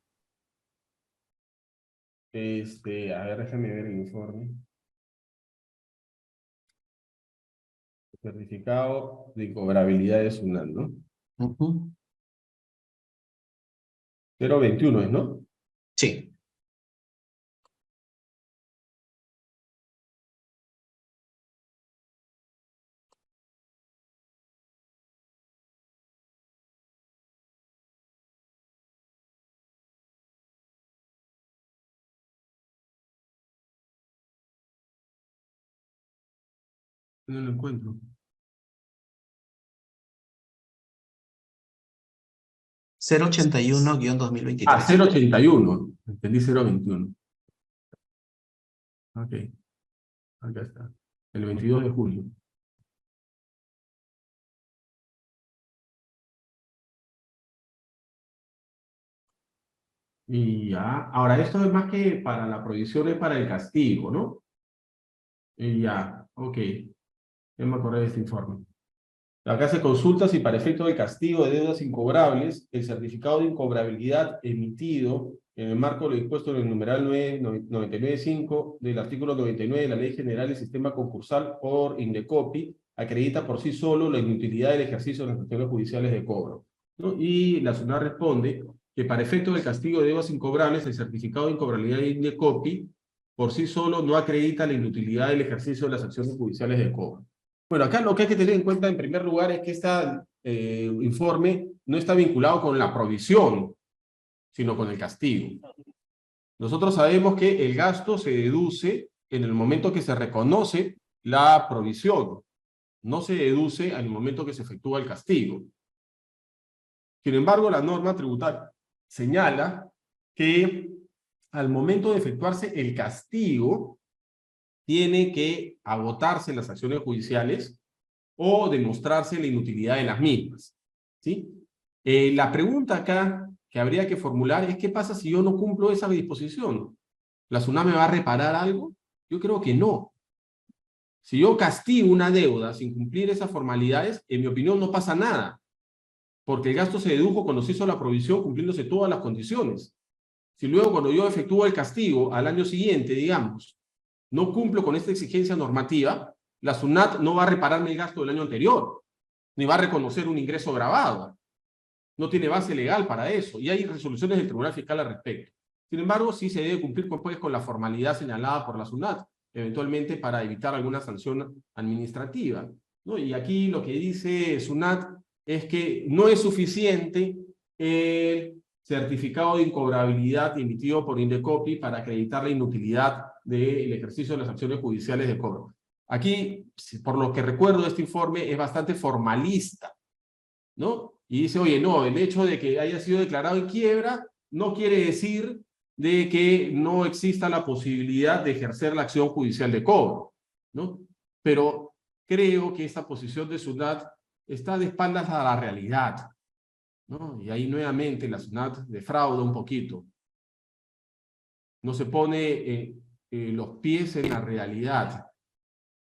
A ver, déjame ver el informe. Certificado de incobrabilidad de SUNAT, ¿no? 021 es, ¿no?
Sí.
No lo encuentro.
081-2023.
Ah, 081. Entendí 021. Ok. Acá está. El 22 de julio. Y ya. Ahora, esto es más que para la provisión, es para el castigo, ¿no? Y ya. Ok. Ya me acordé de este informe. Acá se consulta si para efecto del castigo de deudas incobrables, el certificado de incobrabilidad emitido en el marco de lo dispuesto en el numeral 99.5 del artículo 99 de la Ley General del Sistema Concursal por Indecopi, acredita por sí solo la inutilidad del ejercicio de las funciones judiciales de cobro, ¿no? Y la SUNAT responde que para efecto del castigo de deudas incobrables, el certificado de incobrabilidad de Indecopi por sí solo no acredita la inutilidad del ejercicio de las acciones judiciales de cobro. Bueno, acá lo que hay que tener en cuenta en primer lugar es que este informe no está vinculado con la provisión, sino con el castigo. Nosotros sabemos que el gasto se deduce en el momento que se reconoce la provisión, no se deduce en el momento que se efectúa el castigo. Sin embargo, la norma tributaria señala que al momento de efectuarse el castigo, tiene que agotarse las acciones judiciales o demostrarse la inutilidad de las mismas, ¿sí? La pregunta acá que habría que formular es: ¿qué pasa si yo no cumplo esa disposición? ¿La SUNAT me va a reparar algo? Yo creo que no. Si yo castigo una deuda sin cumplir esas formalidades, en mi opinión no pasa nada, porque el gasto se dedujo cuando se hizo la provisión cumpliéndose todas las condiciones. Si luego cuando yo efectúo el castigo al año siguiente, digamos, no cumplo con esta exigencia normativa, la SUNAT no va a repararme el gasto del año anterior, ni va a reconocer un ingreso grabado. No tiene base legal para eso, y hay resoluciones del Tribunal Fiscal al respecto. Sin embargo, sí se debe cumplir pues, con la formalidad señalada por la SUNAT, eventualmente para evitar alguna sanción administrativa, ¿no? Y aquí lo que dice SUNAT es que no es suficiente el certificado de incobrabilidad emitido por Indecopi para acreditar la inutilidad del ejercicio de las acciones judiciales de cobro. Aquí, por lo que recuerdo de este informe, es bastante formalista, ¿no? Y dice, oye, no, el hecho de que haya sido declarado en quiebra no quiere decir de que no exista la posibilidad de ejercer la acción judicial de cobro, ¿no? Pero creo que esta posición de SUNAT está de espaldas a la realidad, ¿no? Y ahí nuevamente la SUNAT defrauda un poquito. No se pone los pies en la realidad.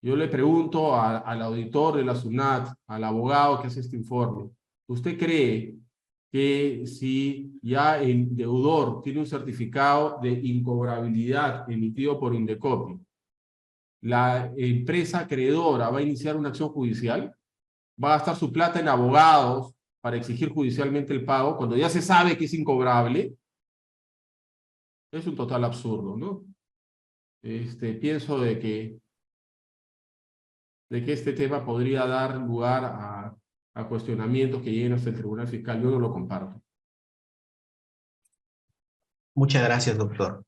Yo le pregunto al auditor de la SUNAT, al abogado que hace este informe, ¿usted cree que si ya el deudor tiene un certificado de incobrabilidad emitido por Indecopi, la empresa acreedora va a iniciar una acción judicial? ¿Va a gastar su plata en abogados para exigir judicialmente el pago cuando ya se sabe que es incobrable? Es un total absurdo, ¿no? Pienso de que este tema podría dar lugar a cuestionamientos que lleguen hasta el Tribunal Fiscal. Yo no lo comparto.
Muchas gracias, doctor.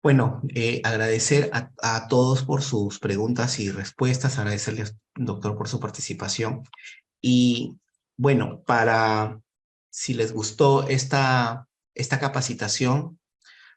Bueno, agradecer a todos por sus preguntas y respuestas, agradecerles, doctor, por su participación. Y bueno, si les gustó esta capacitación,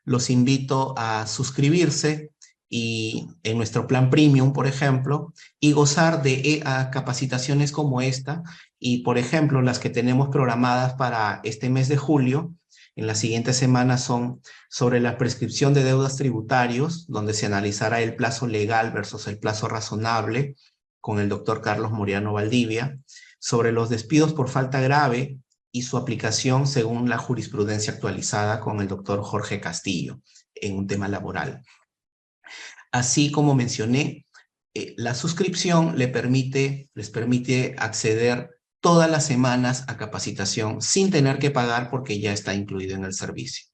los invito a suscribirse y en nuestro plan premium, por ejemplo, y gozar de capacitaciones como esta y, por ejemplo, las que tenemos programadas para este mes de julio. En las siguientes semanas son sobre la prescripción de deudas tributarios, donde se analizará el plazo legal versus el plazo razonable con el doctor Carlos Moriano Valdivia, sobre los despidos por falta grave y su aplicación según la jurisprudencia actualizada con el doctor Jorge Castillo en un tema laboral. Así como mencioné, la suscripción les permite acceder todas las semanas a capacitación sin tener que pagar porque ya está incluido en el servicio.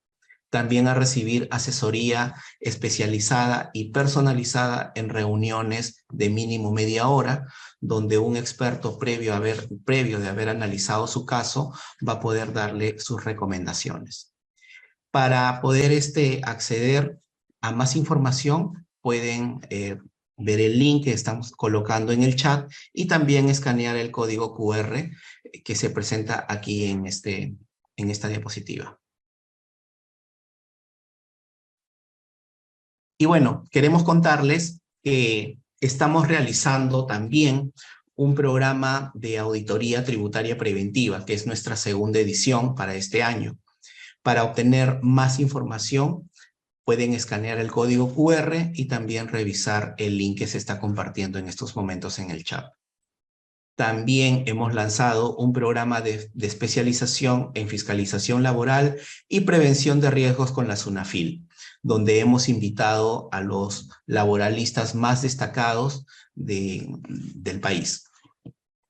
También a recibir asesoría especializada y personalizada en reuniones de mínimo media hora, donde un experto previo de haber analizado su caso va a poder darle sus recomendaciones. Para poder acceder a más información, pueden ver el link que estamos colocando en el chat y también escanear el código QR que se presenta aquí en esta diapositiva. Y bueno, queremos contarles que estamos realizando también un programa de auditoría tributaria preventiva, que es nuestra segunda edición para este año. Para obtener más información, pueden escanear el código QR y también revisar el link que se está compartiendo en estos momentos en el chat. También hemos lanzado un programa de especialización en fiscalización laboral y prevención de riesgos con la SUNAFIL, donde hemos invitado a los laboralistas más destacados del país,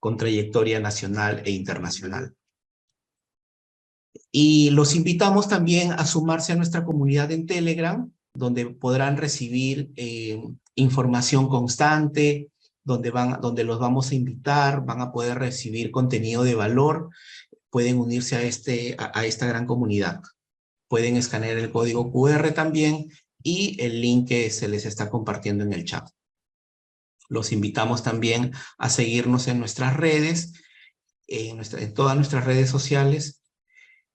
con trayectoria nacional e internacional. Y los invitamos también a sumarse a nuestra comunidad en Telegram, donde podrán recibir información constante, donde los vamos a invitar, van a poder recibir contenido de valor, pueden unirse a esta gran comunidad. Pueden escanear el código QR también y el link que se les está compartiendo en el chat. Los invitamos también a seguirnos en nuestras redes, en todas nuestras redes sociales,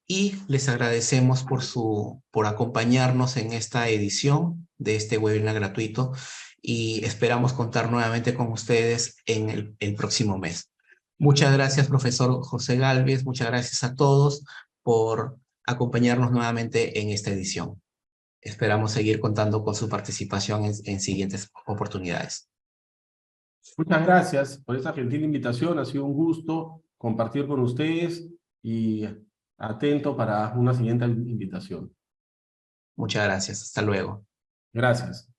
y les agradecemos por acompañarnos en esta edición de este webinar gratuito y esperamos contar nuevamente con ustedes en el próximo mes. Muchas gracias, profesor José Gálvez. Muchas gracias a todos por acompañarnos nuevamente en esta edición. Esperamos seguir contando con su participación en siguientes oportunidades.
Muchas gracias por esta gentil invitación. Ha sido un gusto compartir con ustedes y atento para una siguiente invitación.
Muchas gracias. Hasta luego.
Gracias.